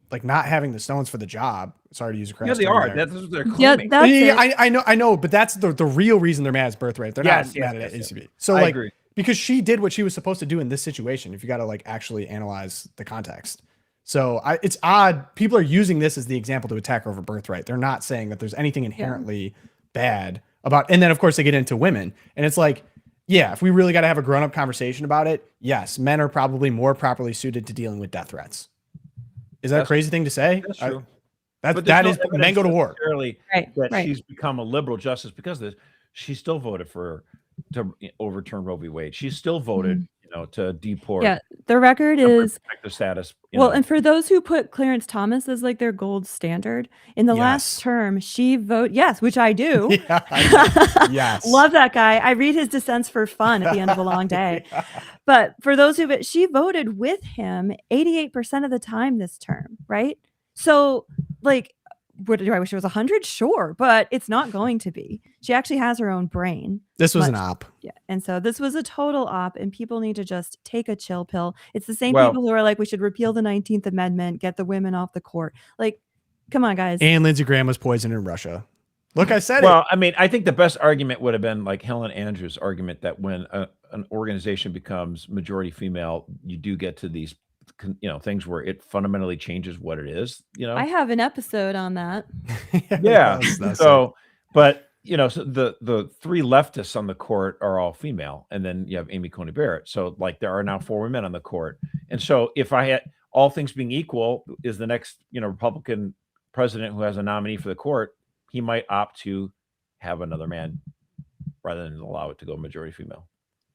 like not having the stones for the job. Sorry to use a crass they term are. there. That's what they're claiming. I know, but that's the real reason they're mad is birthright. They're not mad at ACB. So I like, agree. because she did what she was supposed to do in this situation. If you got to like actually analyze the context. So it's odd. People are using this as the example to attack her over birthright. They're not saying that there's anything inherently bad about, and then of course they get into women and it's like, yeah, if we really got to have a grown up conversation about it, yes, men are probably more properly suited to dealing with death threats. Is that a crazy thing to say? That's true. That is men go to war. That she's become a liberal justice because of this. She still voted to overturn Roe v. Wade. She still voted, to deport. Yeah, the record is protective status. And for those who put Clarence Thomas as like their gold standard in the last term, she voted which I do. Yes, love that guy. I read his dissents for fun at the end of a long day. But for those she voted with him 88% of the time this term, right? So like, do I wish it was 100? Sure, but it's not going to be. She actually has her own brain. This was an op. Yeah. And so this was a total op, and people need to just take a chill pill. It's the same people who are like, we should repeal the 19th Amendment, get the women off the court. Like, come on, guys. And Lindsey Graham was poisoned in Russia. Look, I said it. I mean, I think the best argument would have been like Helen Andrews' argument that when an organization becomes majority female, you do get to these things where it fundamentally changes what it is. I have an episode on that. Yeah. So the three leftists on the court are all female, and then you have Amy Coney Barrett. So like there are now 4 women on the court, and so if I had all things being equal, is the next Republican president who has a nominee for the court, he might opt to have another man rather than allow it to go majority female.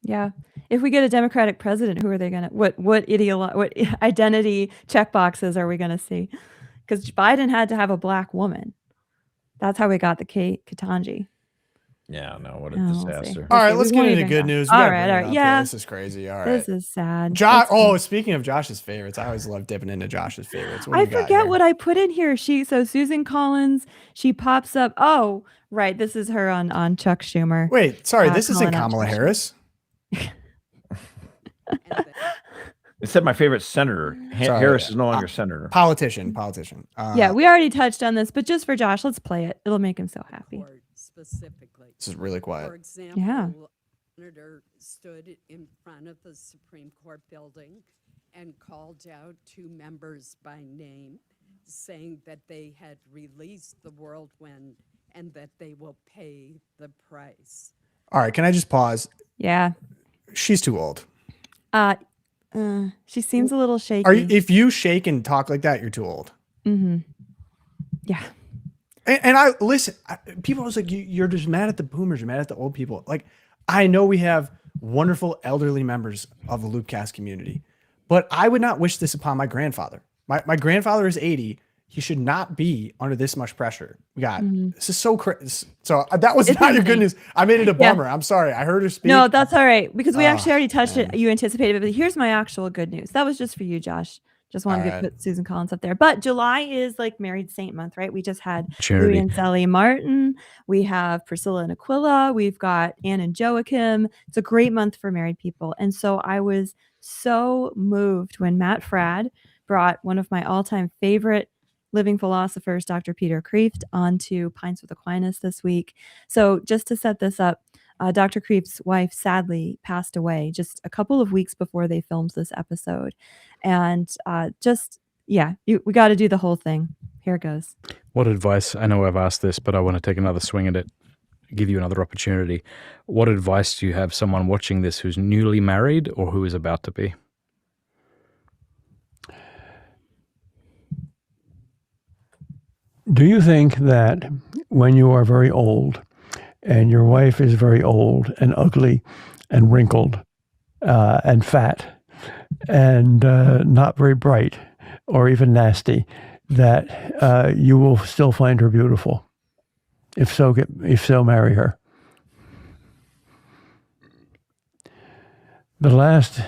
Yeah. If we get a Democratic president, who are they going to, what identity checkboxes are we going to see? Because Biden had to have a black woman. That's how we got the Ketanji. Yeah, no, what a disaster. All right, let's get into good news. All right. Yeah. This is crazy. All right. This is sad. Josh. Speaking of Josh's favorites, I always love dipping into Josh's favorites. I forget what I put in here. So Susan Collins, she pops up. Oh, right. This is her on Chuck Schumer. Wait, sorry. This isn't Kamala Harris. It said my favorite senator. Harris is no longer senator. Politician. Yeah, we already touched on this, but just for Josh, let's play it. It'll make him so happy. Specifically, this is really quiet. For example, senator stood in front of the Supreme Court building and called out 2 members by name, saying that they had released the whirlwind and that they will pay the price. All right, can I just pause? Yeah. She's too old. She seems a little shaky. If you shake and talk like that, you're too old. Mm-hmm. Yeah. And I listen. People always like you're just mad at the boomers. You're mad at the old people. Like I know we have wonderful elderly members of the LOOPcast community, but I would not wish this upon my grandfather. My grandfather is 80. He should not be under this much pressure. This is so crazy. So that was not your good news. I made it a bummer. Yeah. I'm sorry. I heard her speak. No, that's all right. Because we actually already touched it. You anticipated it. But here's my actual good news. That was just for you, Josh. Just wanted to put Susan Collins up there. But July is like Married Saint month, right? We just had Louis and Sally Martin. We have Priscilla and Aquila. We've got Anne and Joachim. It's a great month for married people. And so I was so moved when Matt Fradd brought one of my all-time favorite living philosophers, Dr. Peter Kreeft, onto Pints with Aquinas this week. So just to set this up, Dr. Kreeft's wife sadly passed away just a couple of weeks before they filmed this episode. And we got to do the whole thing. Here it goes. What advice, I know I've asked this, but I want to take another swing at it, give you another opportunity. What advice do you have someone watching this who's newly married or who is about to be? Do you think that when you are very old and your wife is very old and ugly and wrinkled and fat and not very bright or even nasty, that you will still find her beautiful? If so, marry her. The last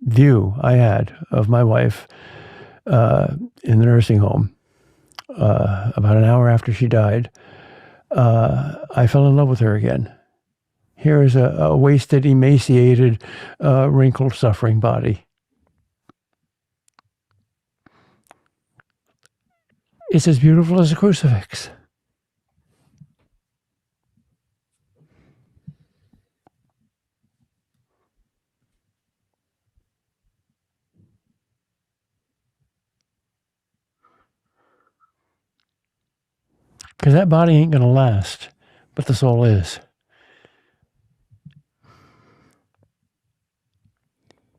view I had of my wife in the nursing home, about an hour after she died, I fell in love with her again. Here is a wasted, emaciated, wrinkled, suffering body. It's as beautiful as a crucifix. Because that body ain't going to last, but the soul is.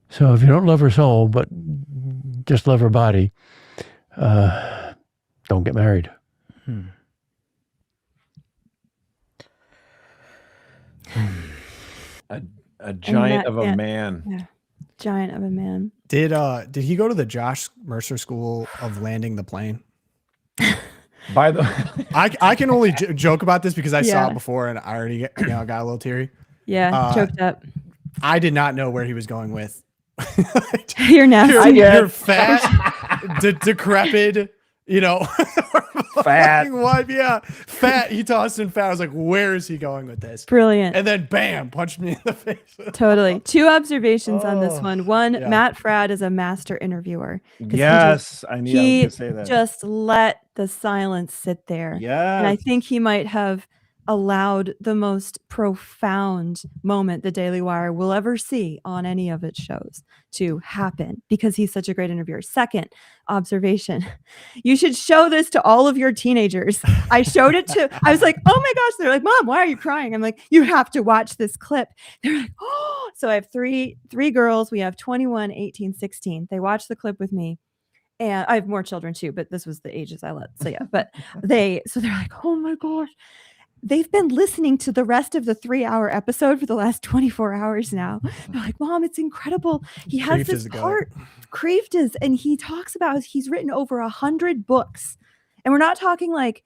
So if you don't love her soul, but just love her body, don't get married. A giant of a man. Yeah, giant of a man. Did he go to the Josh Mercer School of Landing the Plane? By the I can only joke about this because I saw Yeah. it before and I already got a little teary. Yeah, choked up. I did not know where he was going with. You're nasty. You're fat, decrepit, Fat. What? Yeah, fat. He tossed in fat. I was like, where is he going with this? Brilliant. And then bam, punched me in the face. Totally. Two observations on this one. One, yeah. Matt Fradd is a master interviewer. 'Cause Yes, I knew I was he going to say that. just let the silence sit there. And I Yes. think he might have allowed the most profound moment the Daily Wire will ever see on any of its shows to happen because he's such a great interviewer. Second observation, you should show this to all of your teenagers. I showed it to, I was like, oh my gosh. They're like, Mom, why are you crying? I'm like, you have to watch this clip. They're like, oh. So I have three girls. We have 21, 18, 16. They watch the clip with me. And I have more children too, but this was the ages I let. So yeah, but they're like, oh my gosh. They've been listening to the rest of the 3-hour episode for the last 24 hours now. They're like, Mom, it's incredible. He has Kreeft this is the guy. part. Kreeft is, and he talks about, he's written over 100 books. And we're not talking like,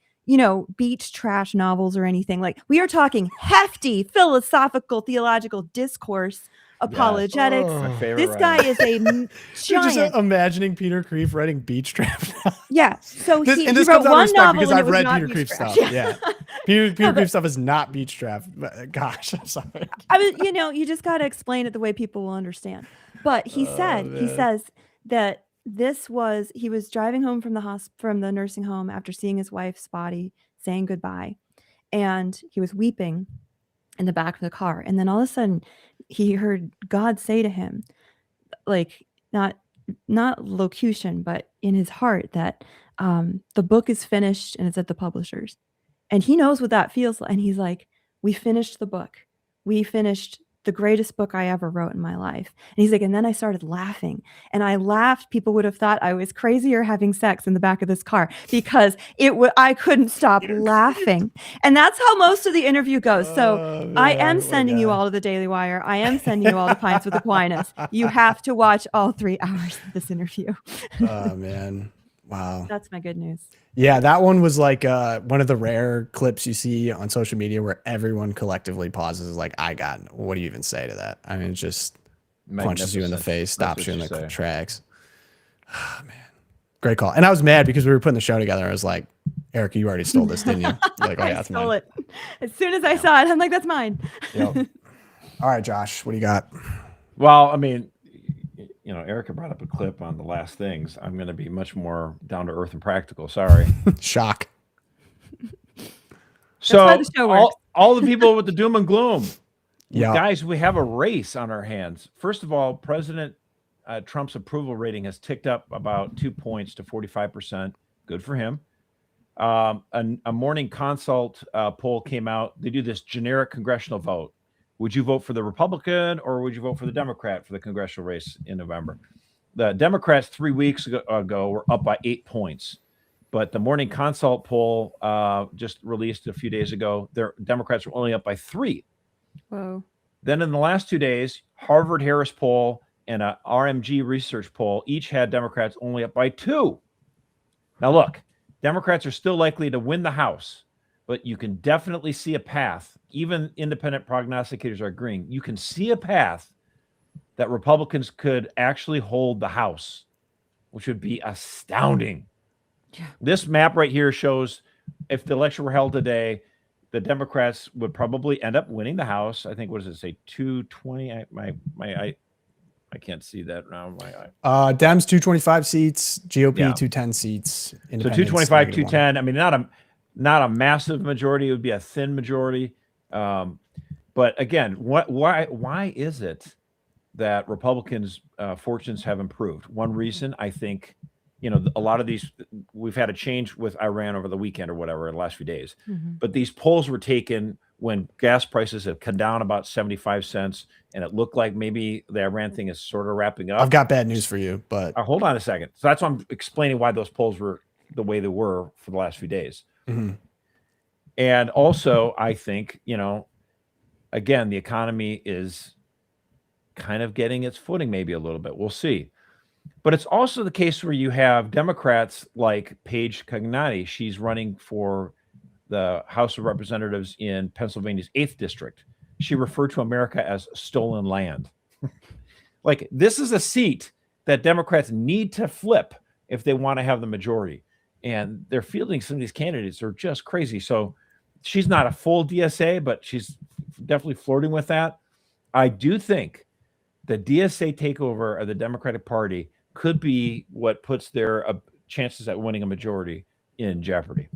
beach trash novels or anything. Like we are talking hefty philosophical, theological discourse, apologetics. Oh. My favorite This guy writer. is a You're just giant. imagining Peter Kreeft writing Beach Trap. Yeah. So This he comes wrote out of one respect novel because and it I've was read not Peter beach Kreeft trash. stuff. Yeah. Peter but- Kreeft stuff is not Beach Trap. Gosh, I'm sorry. I mean, you just got to explain it the way people will understand. But he says that he was driving home from the nursing home after seeing his wife's body, saying goodbye, and he was weeping in the back of the car. And then all of a sudden he heard God say to him, like not locution, but in his heart that the book is finished and it's at the publishers. And he knows what that feels like. And he's like, we finished the book. We finished the greatest book I ever wrote in my life. And he's like, and then I started laughing. And I laughed. People would have thought I was crazy or having sex in the back of this car because I couldn't stop laughing. And that's how most of the interview goes. So I am sending you all to the Daily Wire. I am sending you all to Pints with Aquinas. You have to watch all 3 hours of this interview. Oh, man. Wow. That's my good news. Yeah, that one was like one of the rare clips you see on social media where everyone collectively pauses like, what do you even say to that? I mean, it just punches you in the face, stops you in the tracks. Oh, man. Great call. And I was mad because we were putting the show together. I was like, Erica, you already stole this, didn't you? You're like, oh, yeah, I that's stole mine. it. As soon as I saw it, I'm like, that's mine. Yep. All right, Josh, what do you got? Well, I mean, Erica brought up a clip on the last things. I'm going to be much more down to earth and practical. Sorry. Shock. So how the show works. all the people with the doom and gloom. Yeah. Guys, we have a race on our hands. First of all, President Trump's approval rating has ticked up about 2 points to 45%. Good for him. A Morning Consult poll came out. They do this generic congressional vote. Would you vote for the Republican or would you vote for the Democrat for the congressional race in November? The Democrats 3 weeks ago were up by 8 points. But the Morning Consult poll just released a few days ago, their Democrats were only up by 3. Whoa. Then in the last 2 days, Harvard Harris poll and a RMG research poll each had Democrats only up by 2. Now look, Democrats are still likely to win the House, but you can definitely see a path. Even independent prognosticators are agreeing. You can see a path that Republicans could actually hold the House which would be astounding. Yeah. This map right here shows if the election were held today, the Democrats would probably end up winning the House. I think, what does it say? 220. I can't see that now. Dems 225 seats, GOP Yeah. 210 seats. So Independents, 225, -1. 210. I mean, not a massive majority. It would be a thin majority. But again, why is it that Republicans' fortunes have improved? One reason, I think, a lot of these, we've had a change with Iran over the weekend or whatever in the last few days. But these polls were taken when gas prices have come down about 75 cents, and it looked like maybe the Iran thing is sort of wrapping up. I've got bad news for you, but hold on a second. So that's why I'm explaining why those polls were the way they were for the last few days. And also, I think, again, the economy is kind of getting its footing maybe a little bit. We'll see. But it's also the case where you have Democrats like Paige Cagnati. She's running for the House of Representatives in Pennsylvania's 8th district. She referred to America as stolen land. Like, this is a seat that Democrats need to flip if they want to have the majority. And they're fielding some of these candidates are just crazy. So she's not a full DSA, but she's definitely flirting with that. I do think the DSA takeover of the Democratic Party could be what puts their chances at winning a majority in jeopardy.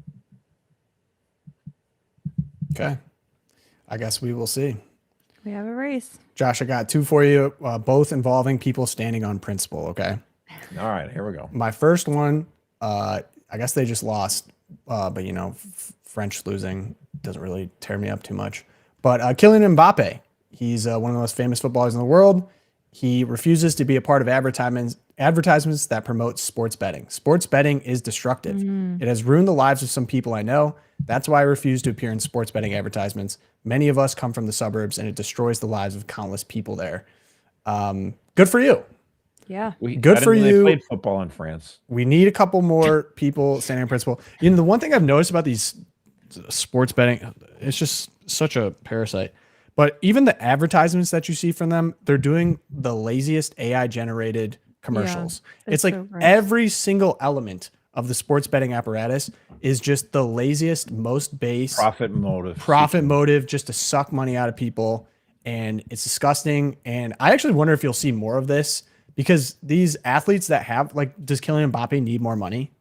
okay. I guess we will see. We have a race. Josh, I got two for you, both involving people standing on principle, okay? All right, here we go. My first one, I guess they just lost, but French losing doesn't really tear me up too much. But Kylian Mbappe, he's one of the most famous footballers in the world. He refuses to be a part of advertisements that promote sports betting. Sports betting is destructive. It has ruined the lives of some people I know. That's why I refuse to appear in sports betting advertisements. Many of us come from the suburbs, and it destroys the lives of countless people there. Good for you. Yeah. Good for you. Played football in France. We need a couple more people standing on principle. The one thing I've noticed about these sports betting, it's just such a parasite. But even the advertisements that you see from them, they're doing the laziest AI generated commercials. Yeah, it's like so gross. every single element of the sports betting apparatus is just the laziest, most base Profit motive just to suck money out of people. And it's disgusting. And I actually wonder if you'll see more of this, because these athletes that have, like, does Kylian Mbappe need more money?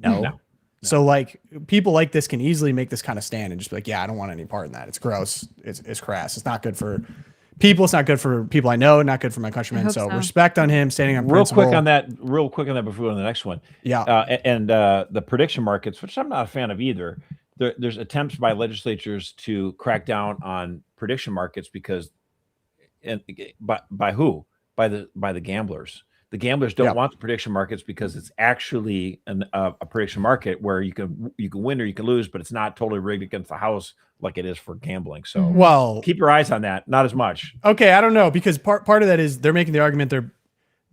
No. So like people like this can easily make this kind of stand and just be like, yeah, I don't want any part in that. It's gross. It's crass. It's not good for people. It's not good for people I know. Not good for my countrymen. So respect on him standing on principle. Real quick on that before we go to the next one. Yeah. And the prediction markets, which I'm not a fan of either. There's attempts by legislatures to crack down on prediction markets because, by who? By the gamblers. The gamblers don't want the prediction markets because it's actually a prediction market where you can win or you can lose, but it's not totally rigged against the house like it is for gambling. So well, keep your eyes on that. Not as much. Okay, I don't know, because part of that is they're making the argument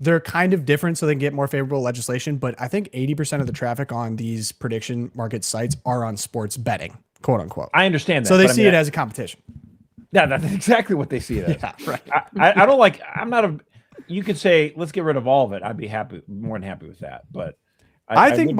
they're kind of different so they can get more favorable legislation. But I think 80% of the traffic on these prediction market sites are on sports betting, quote unquote. I understand that. So they see it as a competition. Yeah, that's exactly what they see it as. Yeah, right. I don't like. I'm not a. You could say let's get rid of all of it. I'd be more than happy with that. But I think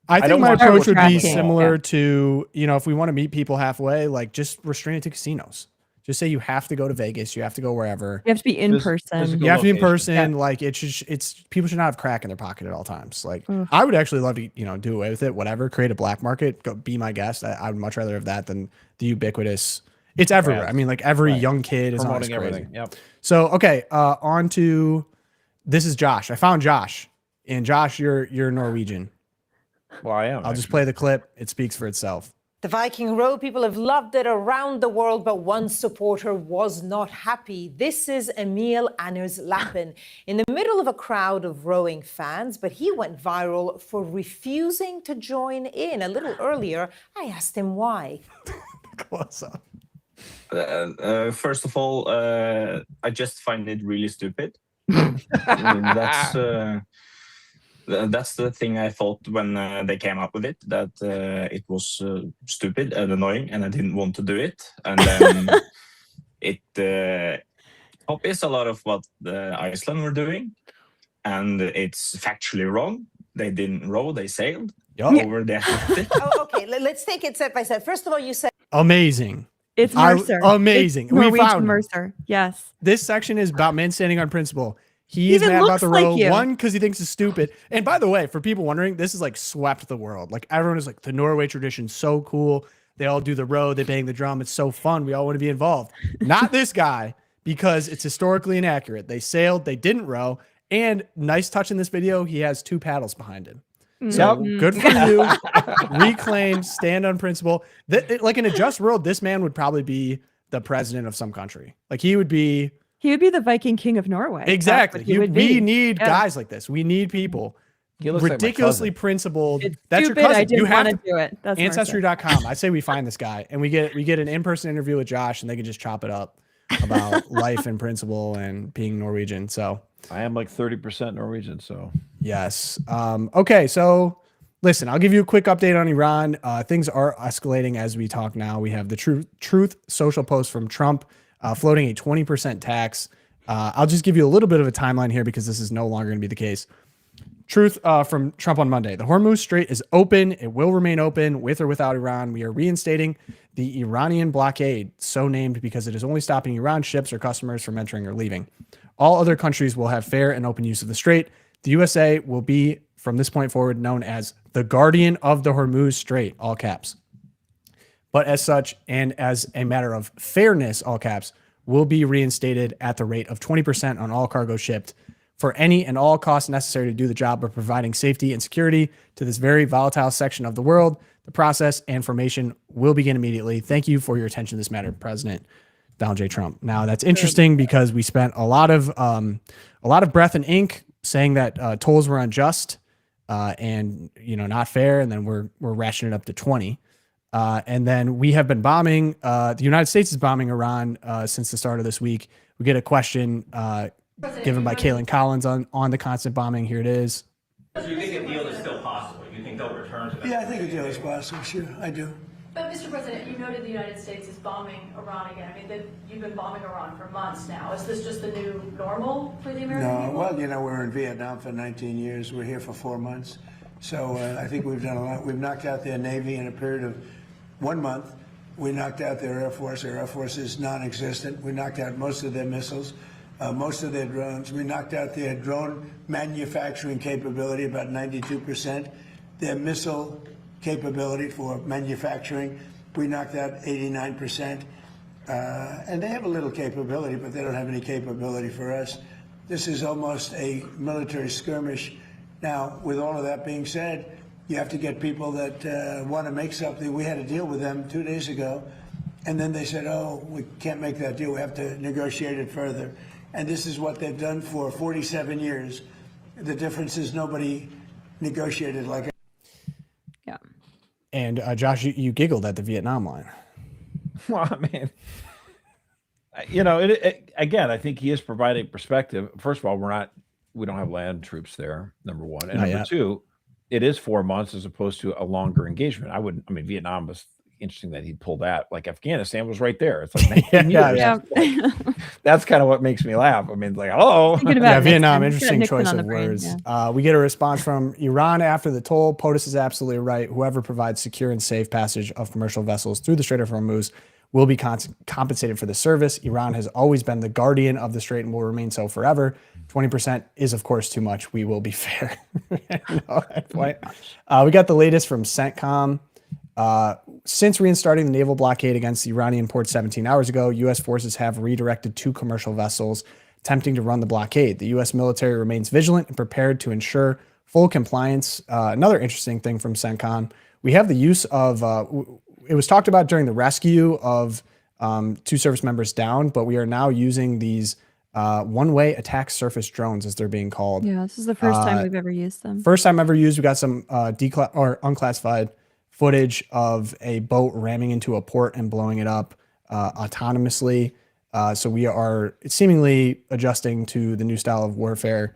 my approach would be similar to, if we want to meet people halfway, like just restrain it to casinos. Just say you have to go to Vegas, you have to go wherever. You have to be in person. You have to be in person. Yeah. Like it's people should not have crack in their pocket at all times. Like I would actually love to, do away with it, whatever, create a black market, go be my guest. I would much rather have that than the ubiquitous. It's everywhere. I mean, like every young kid is promoting on everything. Yep. So, okay. On to, this is Josh. I found Josh, and Josh, you're Norwegian. Well, I am. I'll just play the clip. It speaks for itself. The Viking row, people have loved it around the world, but one supporter was not happy. This is Emil Anders Lappen in the middle of a crowd of rowing fans, but he went viral for refusing to join in. A little earlier, I asked him why. Close up. First of all, I just find it really stupid. That's the thing I thought when they came up with it, that it was stupid and annoying, and I didn't want to do it. And then it copies a lot of what Iceland were doing. and it's factually wrong. They didn't row, they sailed Yup. over the Atlantic. Okay, let's take it step by step. First of all, you said Amazing. It's Mercer. Amazing. It's We Norwegian found him. Mercer. Yes. This section is about men standing on principle. He He is even mad about looks the like row. you. One, because he thinks it's stupid. And by the way, for people wondering, this is like swept the world. Like everyone is like, the Norway tradition, so cool. They all do the row, they bang the drum. It's so fun. We all want to be involved. Not this guy, because it's historically inaccurate. They sailed, they didn't row. And nice touch in this video, he has 2 paddles behind him. So good for you. Reclaim, stand on principle. Like in a just world, this man would probably be the president of some country. Like he would be the Viking King of Norway. That's exactly. what he would We be. need Yeah. guys like this. We need people He looks like my ridiculously cousin. principled. It's That's stupid. your cousin. I didn't You have want to do it. That's Mercer. Ancestry.com. I say we find this guy and we get an in-person interview with Josh and they can just chop it up about life and principle and being Norwegian. So I am like 30% Norwegian, so yes. Okay, so listen, I'll give you a quick update on Iran. Things are escalating as we talk now. We have the Truth Social post from Trump floating a 20% tax. I'll just give you a little bit of a timeline here because this is no longer going to be the case. Truth from Trump on Monday. The Hormuz Strait is open. It will remain open with or without Iran. We are reinstating the Iranian blockade, so named because it is only stopping Iran ships or customers from entering or leaving. All other countries will have fair and open use of the strait. The USA will be, from this point forward, known as the guardian of the Hormuz Strait, all caps. But as such, and as a matter of fairness, all caps, will be reinstated at the rate of 20% on all cargo shipped for any and all costs necessary to do the job of providing safety and security to this very volatile section of the world. The process and formation will begin immediately. Thank you for your attention to this matter, President Donald J. Trump. Now that's interesting because we spent a lot of breath and ink saying that tolls were unjust and not fair, and then we're rationing it up to 20. And then we have been bombing. The United States is bombing Iran since the start of this week. We get a question given by Kaylin Collins on the constant bombing. Here it is. Do you think a deal is still possible? You think they'll return to that? Yeah, I think a deal is possible. Sure, I do. But Mr. President, you noted the United States is bombing Iran again. I mean, you've been bombing Iran for months now. Is this just the new normal for the American people? Well, we're in Vietnam for 19 years. We're here for 4 months. So I think we've done a lot. We've knocked out their Navy in a period of 1 month. We knocked out their Air Force. Their Air Force is non-existent. We knocked out most of their missiles, most of their drones. We knocked out their drone manufacturing capability, about 92%. Their missile capability for manufacturing, we knocked out 89%. And they have a little capability, but they don't have any capability for us. This is almost a military skirmish. Now, with all of that being said, you have to get people that want to make something. We had a deal with them 2 days ago, and then they said, oh, we can't make that deal. We have to negotiate it further. And this is what they've done for 47 years. The difference is nobody negotiated like. Yeah. And Josh, you giggled at the Vietnam line. Well, I mean, again, I think he is providing perspective. First of all, we don't have land troops there, number one. And number two, it is 4 months as opposed to a longer engagement. Vietnam was interesting that he pulled that. Like Afghanistan was right there. It's like 19 years. Yeah. That's kind of what makes me laugh. I mean, like, oh, yeah, Vietnam, interesting Nixon choice on of the brain, words. We get a response from Iran after the toll. POTUS is absolutely right. Whoever provides secure and safe passage of commercial vessels through the Strait of Hormuz will be compensated for the service. Iran has always been the guardian of the strait and will remain so forever. 20% is, of course, too much. We will be fair. We got the latest from CENTCOM. Since reinstarting the naval blockade against the Iranian port 17 hours ago, U.S. forces have redirected 2 commercial vessels attempting to run the blockade. The U.S. military remains vigilant and prepared to ensure full compliance. Another interesting thing from CENTCOM, we have the use of, it was talked about during the rescue of 2 service members down, but we are now using these one-way attack surface drones, as they're being called. Yeah, this is the first time we've ever used them. First time ever used. We got some unclassified footage of a boat ramming into a port and blowing it up autonomously. So we are seemingly adjusting to the new style of warfare.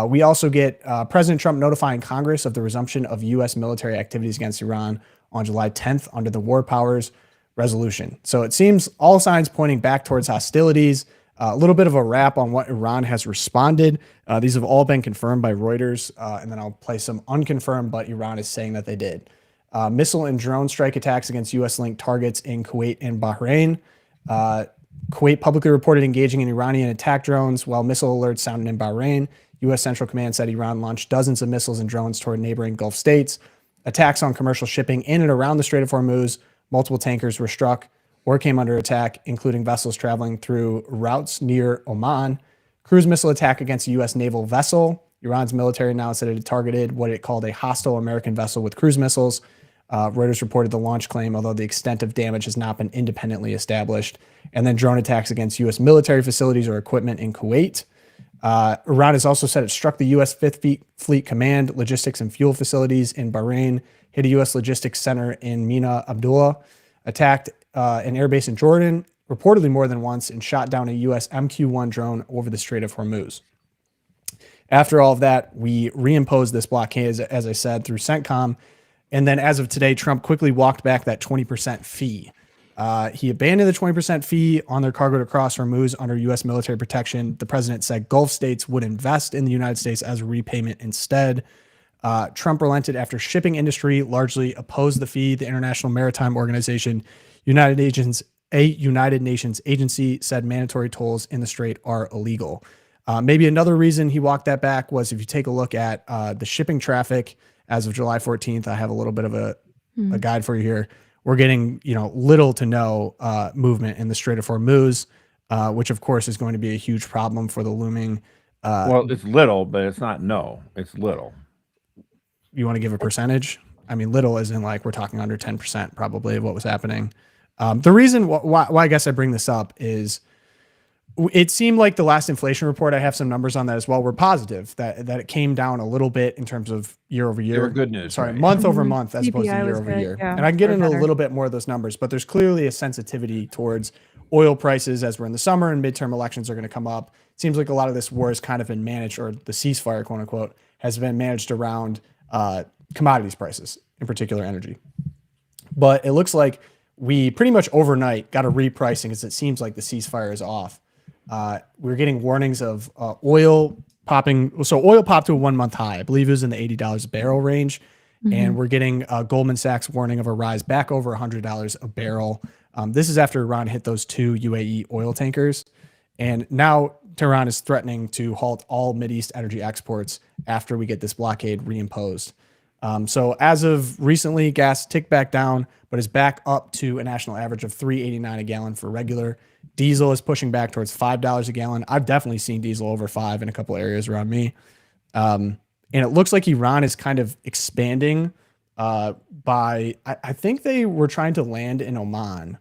We also get President Trump notifying Congress of the resumption of U.S. military activities against Iran on July 10th under the War Powers Resolution. So it seems all signs pointing back towards hostilities. A little bit of a wrap on what Iran has responded. These have all been confirmed by Reuters, and then I'll play some unconfirmed, but Iran is saying that they did. Missile and drone strike attacks against U.S.-linked targets in Kuwait and Bahrain. Kuwait publicly reported engaging in Iranian attack drones, while missile alerts sounded in Bahrain. U.S. Central Command said Iran launched dozens of missiles and drones toward neighboring Gulf states. Attacks on commercial shipping in and around the Strait of Hormuz. Multiple tankers were struck or came under attack, including vessels traveling through routes near Oman. Cruise missile attack against a U.S. naval vessel. Iran's military announced that it had targeted what it called a hostile American vessel with cruise missiles. Reuters reported the launch claim, although the extent of damage has not been independently established. And then drone attacks against U.S. military facilities or equipment in Kuwait. Iran has also said it struck the U.S. Fifth Fleet Command, logistics and fuel facilities in Bahrain, hit a U.S. logistics center in Mina Abdullah, attacked an airbase in Jordan, reportedly more than once, and shot down a U.S. MQ-1 drone over the Strait of Hormuz. After all of that, we reimposed this blockade, as I said, through CENTCOM. And then as of today, Trump quickly walked back that 20% fee. He abandoned the 20% fee on their cargo to cross Hormuz under U.S. military protection. The president said Gulf states would invest in the United States as a repayment instead. Trump relented after shipping industry largely opposed the fee. The International Maritime Organization, United Nations agency, said mandatory tolls in the strait are illegal. Maybe another reason he walked that back was if you take a look at the shipping traffic as of July 14th, I have a little bit of a guide for you here. We're getting, little to no movement in the Strait of Hormuz, which of course is going to be a huge problem for the looming. Well, it's little, but it's not no. It's little. You want to give a percentage? I mean, little as in like we're talking under 10% probably of what was happening. The reason why I guess I bring this up is it seemed like the last inflation report, I have some numbers on that as well, were positive, that it came down a little bit in terms of year over year. They were good news. Sorry, right? month over month as CPI opposed to year was over good, year. yeah, And I can get or into a better. little bit more of those numbers, but there's clearly a sensitivity towards oil prices as we're in the summer and midterm elections are going to come up. It seems like a lot of this war has kind of been managed, or the ceasefire, quote unquote, has been managed around commodities prices, in particular energy. But it looks like we pretty much overnight got a repricing as it seems like the ceasefire is off. We're getting warnings of oil popping. So oil popped to a 1 month high. I believe it was in the $80 a barrel range. And we're getting Goldman Sachs warning of a rise back over $100 a barrel. This is after Iran hit those 2 UAE oil tankers. And now Tehran is threatening to halt all Mideast energy exports after we get this blockade reimposed. So as of recently, gas ticked back down, but is back up to a national average of $3.89 a gallon for regular. Diesel is pushing back towards $5 a gallon. I've definitely seen diesel over $5 in a couple areas around me. And it looks like Iran is kind of expanding by, I think they were trying to land in Oman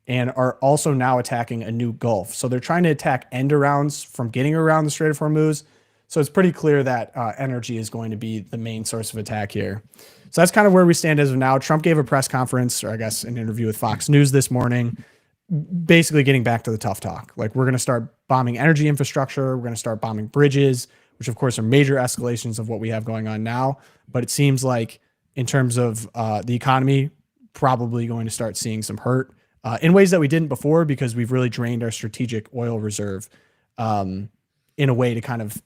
and are also now attacking a new Gulf. So they're trying to attack end arounds from getting around the Strait of Hormuz. So it's pretty clear that energy is going to be the main source of attack here. So that's kind of where we stand as of now. Trump gave a press conference, or I guess an interview with Fox News this morning, basically getting back to the tough talk. Like, we're going to start bombing energy infrastructure. We're going to start bombing bridges, which of course are major escalations of what we have going on now. But it seems like in terms of the economy, probably going to start seeing some hurt in ways that we didn't before, because we've really drained our strategic oil reserve in a way to kind of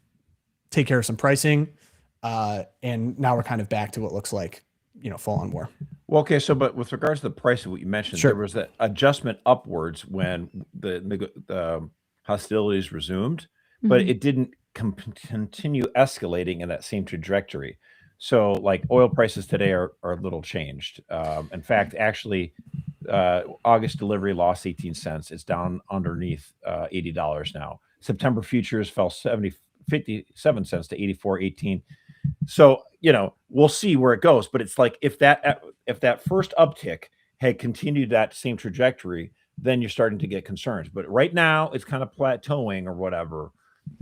take care of some pricing. And now we're kind of back to what looks like, full on war. Well, okay. So, but with regards to the price of what you mentioned, Sure. there was that adjustment upwards when the hostilities resumed, but it didn't continue escalating in that same trajectory. So, like, oil prices today are a little changed. In fact, actually, August delivery lost 18 cents. It's down underneath $80 now. September futures fell 57 cents to 84.18. So, we'll see where it goes. But it's like if that first uptick had continued that same trajectory, then you're starting to get concerns. But right now, it's kind of plateauing or whatever.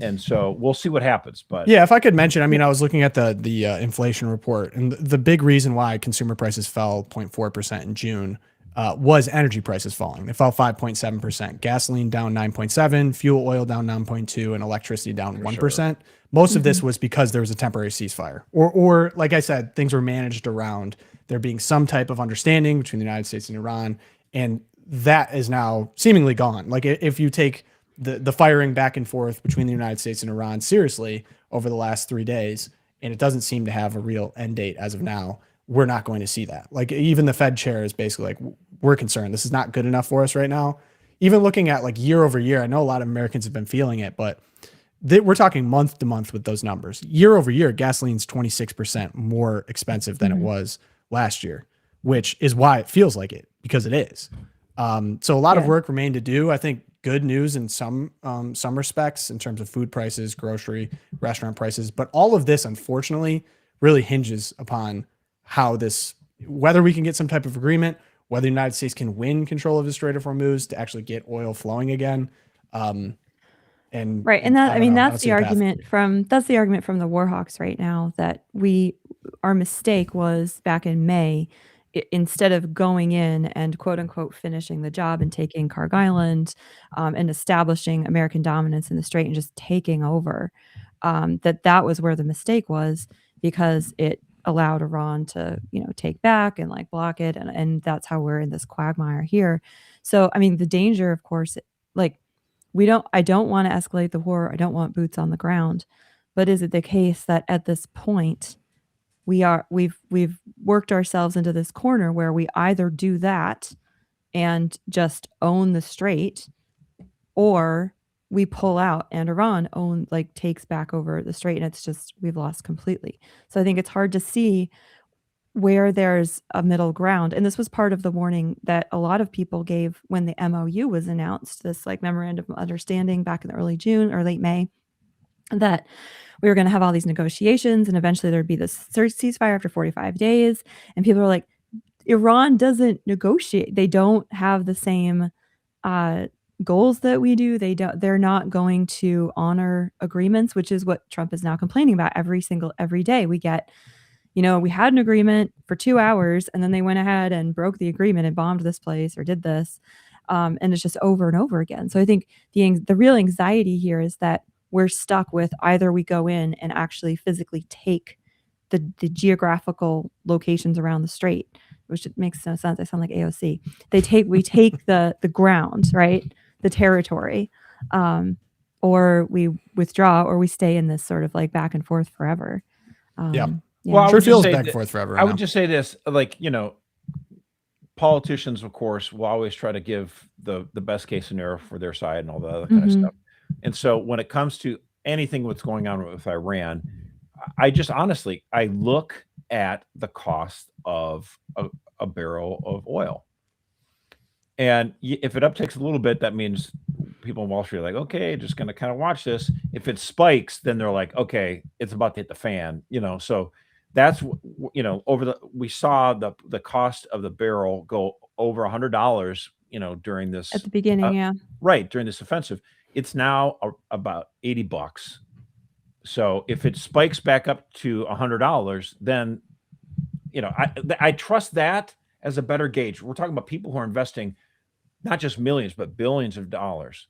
And so we'll see what happens. But yeah, if I could mention, I was looking at the inflation report, and the big reason why consumer prices fell 0.4% in June was energy prices falling. They fell 5.7%. Gasoline down 9.7%, fuel oil down 9.2%, and electricity down 1%. Most of this was because there was a temporary ceasefire, or like I said, things were managed around there being some type of understanding between the United States and Iran, and that is now seemingly gone. Like, if you take the firing back and forth between the United States and Iran seriously over the last 3 days, and it doesn't seem to have a real end date as of now, we're not going to see that. Like even the Fed chair is basically like, we're concerned. This is not good enough for us right now. Even looking at like year over year, I know a lot of Americans have been feeling it, but we're talking month to month with those numbers. Year over year, gasoline's 26% more expensive than it was last year, which is why it feels like it, because it is. So a lot of work remained to do. I think good news in some respects in terms of food prices, grocery, restaurant prices, but all of this, unfortunately, really hinges upon how whether we can get some type of agreement, whether the United States can win control of the Strait of Hormuz to actually get oil flowing again. And that's the argument from the Warhawks right now, that our mistake was back in May, instead of going in and quote unquote finishing the job and taking Karg Island and establishing American dominance in the Strait and just taking over, that was where the mistake was, because it allowed Iran to, take back and like block it. And that's how we're in this quagmire here. So, I mean, the danger, of course, like I don't want to escalate the war. I don't want boots on the ground, but is it the case that at this point we've worked ourselves into this corner where we either do that and just own the strait, or we pull out and Iran takes back over the strait, and it's just, we've lost completely. So I think it's hard to see where there's a middle ground. And this was part of the warning that a lot of people gave when the MOU was announced, this like memorandum of understanding back in the early June or late May, that we were going to have all these negotiations and eventually there'd be this ceasefire after 45 days. And people were like, Iran doesn't negotiate. They don't have the same goals that we do. They're not going to honor agreements, which is what Trump is now complaining about every day. We get, we had an agreement for 2 hours and then they went ahead and broke the agreement and bombed this place or did this. And it's just over and over again. So I think the real anxiety here is that we're stuck with either we go in and actually physically take the geographical locations around the strait, which makes no sense. I sound like AOC. We take the ground, right? The territory, or we withdraw, or we stay in this sort of like back and forth forever. Well, sure feels back and forth forever. I would just say this, like, politicians, of course, will always try to give the best case scenario for their side and all the other kind of stuff. And so when it comes to anything what's going on with Iran, I just honestly, I look at the cost of a barrel of oil. And if it uptakes a little bit, that means people in Wall Street are like, okay, just going to kind of watch this. If it spikes, then they're like, okay, it's about to hit the fan, So that's, we saw the cost of the barrel go over $100, during this. At the beginning, Right, during this offensive. It's now about $80. So if it spikes back up to $100, then, I trust that as a better gauge. We're talking about people who are investing not just millions, but billions of dollars.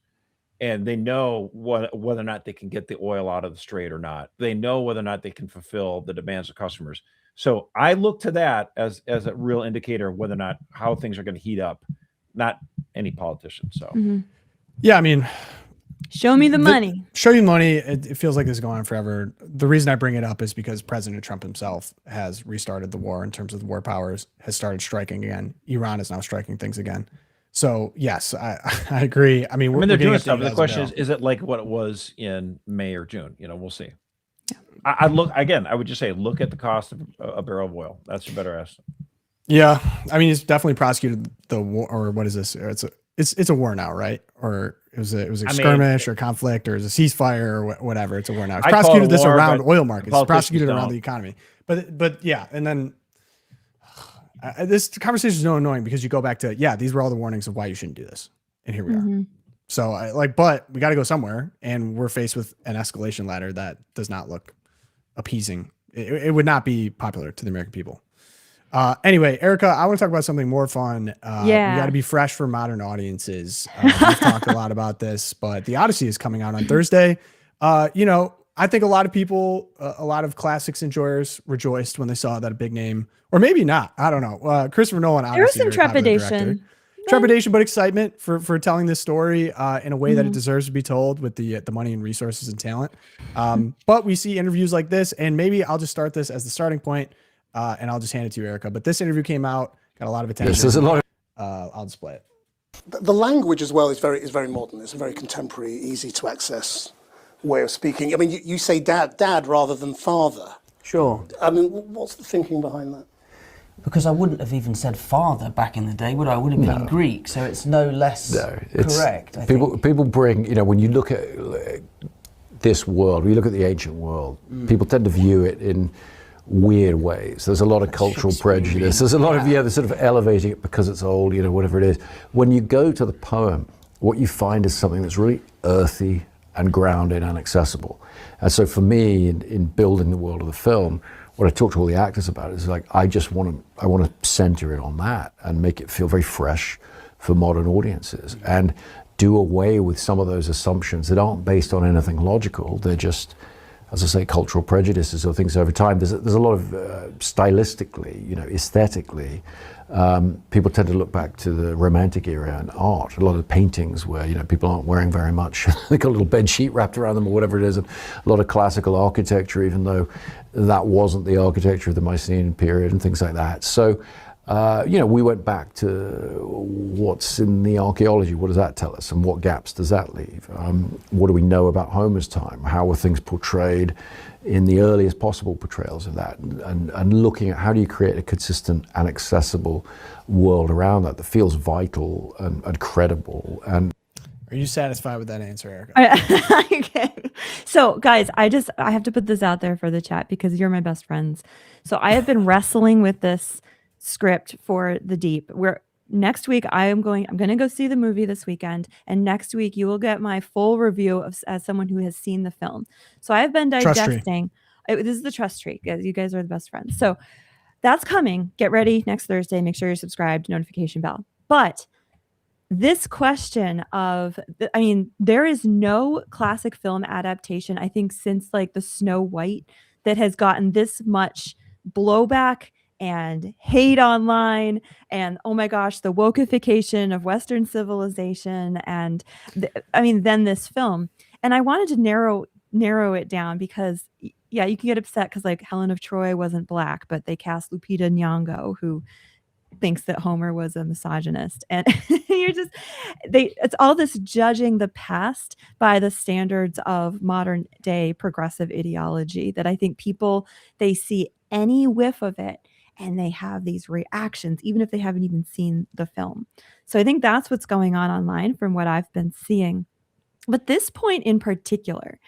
And they know whether or not they can get the oil out of the strait or not. They know whether or not they can fulfill the demands of customers. So I look to that as a real indicator of whether or not how things are going to heat up, not any politician. So, yeah, I mean, show me the money. Show you money. It feels like this is going on forever. The reason I bring it up is because President Trump himself has restarted the war in terms of the war powers, has started striking again. Iran is now striking things again. So yes, I agree. I mean, they're doing stuff. The question is it like what it was in May or June? We'll see. Yeah. I would just say, look at the cost of a barrel of oil. That's a better estimate. Yeah. I mean, it's definitely prosecuted the war, or what is this? It's a war now, right? Or it was a skirmish or conflict, or it was a ceasefire or whatever. It's a war now. It's prosecuted this around oil markets. It's prosecuted around the economy. But yeah. And then this conversation is so annoying because you go back to, these were all the warnings of why you shouldn't do this. And here we are. So but we got to go somewhere, and we're faced with an escalation ladder that does not look appeasing. It would not be popular to the American people. Anyway, Erica, I want to talk about something more fun. We got to be fresh for modern audiences. We've talked a lot about this, but the Odyssey is coming out on Thursday. I think a lot of people, a lot of classics enjoyers rejoiced when they saw that a big name, or maybe not. I don't know. Christopher Nolan. There was some trepidation. trepidation, but excitement for telling this story in a way that it Mhm. deserves to be told with the money and resources and talent. But we see interviews like this, and maybe I'll just start this as the starting point, and I'll just hand it to you, Erica. But this interview came out, got a lot of attention. Yes, there's a lot of. I'll display it. The language as well is very modern. It's a very contemporary, easy to access way of speaking. I mean, you say dad rather than father. Sure. I mean, what's the thinking behind that? Because I wouldn't have even said father back in the day, would I? I would have been in Greek, so it's no less correct. I think. People bring, when you look at this world, when you look at the ancient world, people tend to view it in weird ways. There's a lot of cultural prejudice. There's a lot of, they're sort of elevating it because it's old, whatever it is. When you go to the poem, what you find is something that's really earthy and grounded and accessible. And so for me, in building the world of the film, what I talk to all the actors about is like, I want to center it on that and make it feel very fresh for modern audiences and do away with some of those assumptions that aren't based on anything logical. They're just, as I say, cultural prejudices or things over time. There's a lot of stylistically, aesthetically, people tend to look back to the Romantic era and art. A lot of paintings where people aren't wearing very much. They got a little bed sheet wrapped around them or whatever it is, and a lot of classical architecture, even though that wasn't the architecture of the Mycenaean period and things like that. So, we went back to what's in the archaeology. What does that tell us, and what gaps does that leave? What do we know about Homer's time? How were things portrayed in the earliest possible portrayals of that? And looking at how do you create a consistent and accessible world around that feels vital and credible. And are you satisfied with that answer, Erica? Okay. So, guys, I have to put this out there for the chat because you're my best friends. So I have been wrestling with this script for The Deep. Where next week I'm going to go see the movie this weekend, and next week you will get my full review as someone who has seen the film. So I've been digesting. This is the trust tree. You guys are the best friends. So that's coming. Get ready next Thursday. Make sure you're subscribed. Notification bell. But this question there is no classic film adaptation, I think, since like the Snow White that has gotten this much blowback and hate online, and oh my gosh, the wokeification of Western civilization, and then this film. And I wanted to narrow it down because you can get upset because like Helen of Troy wasn't black, but they cast Lupita Nyong'o, who thinks that Homer was a misogynist, and it's all this judging the past by the standards of modern day progressive ideology that I think people, they see any whiff of it and they have these reactions, even if they haven't even seen the film. So I think that's what's going on online from what I've been seeing. But this point in particular,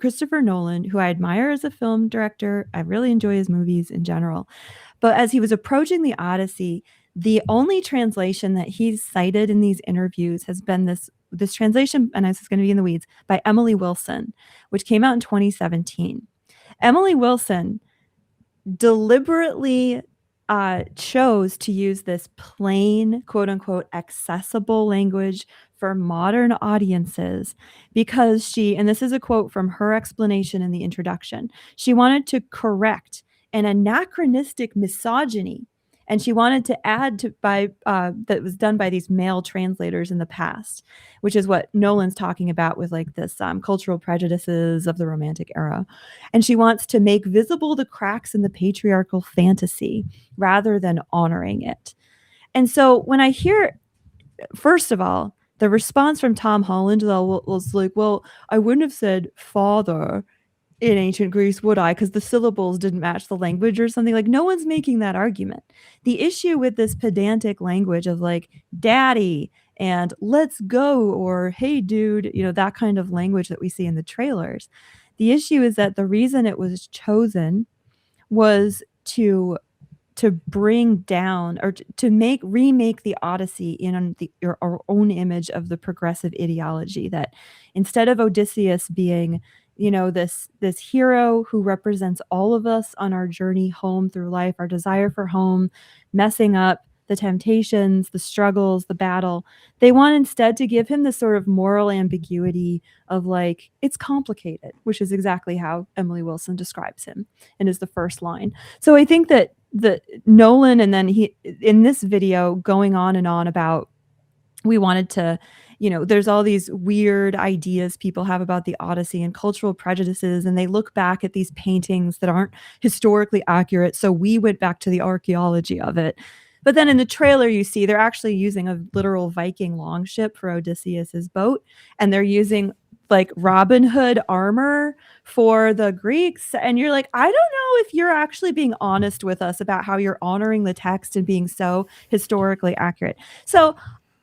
Christopher Nolan, who I admire as a film director, I really enjoy his movies in general. But as he was approaching the Odyssey, the only translation that he's cited in these interviews has been this translation, and this is going to be in the weeds, by Emily Wilson, which came out in 2017. Emily Wilson deliberately chose to use this plain, quote unquote, accessible language for modern audiences because she, and this is a quote from her explanation in the introduction, she wanted to correct an anachronistic misogyny, and she wanted to add to that was done by these male translators in the past, which is what Nolan's talking about with like this cultural prejudices of the Romantic era. And she wants to make visible the cracks in the patriarchal fantasy rather than honoring it. And so when I hear, first of all, the response from Tom Holland was like, well, I wouldn't have said father in ancient Greece, would I? Because the syllables didn't match the language or something. Like, no one's making that argument. The issue with this pedantic language of like daddy and let's go or hey dude, that kind of language that we see in the trailers. The issue is that the reason it was chosen was to bring down or to remake the Odyssey in our own image of the progressive ideology, that instead of Odysseus being this hero who represents all of us on our journey home through life, our desire for home, messing up, the temptations, the struggles, the battle. They want instead to give him this sort of moral ambiguity of like, it's complicated, which is exactly how Emily Wilson describes him and is the first line. So I think that the Nolan, and then he in this video going on and on about we wanted to, there's all these weird ideas people have about the Odyssey and cultural prejudices, and they look back at these paintings that aren't historically accurate. So we went back to the archaeology of it. But then in the trailer, you see they're actually using a literal Viking longship for Odysseus's boat, and they're using like Robin Hood armor for the Greeks. And you're like, I don't know if you're actually being honest with us about how you're honoring the text and being so historically accurate. So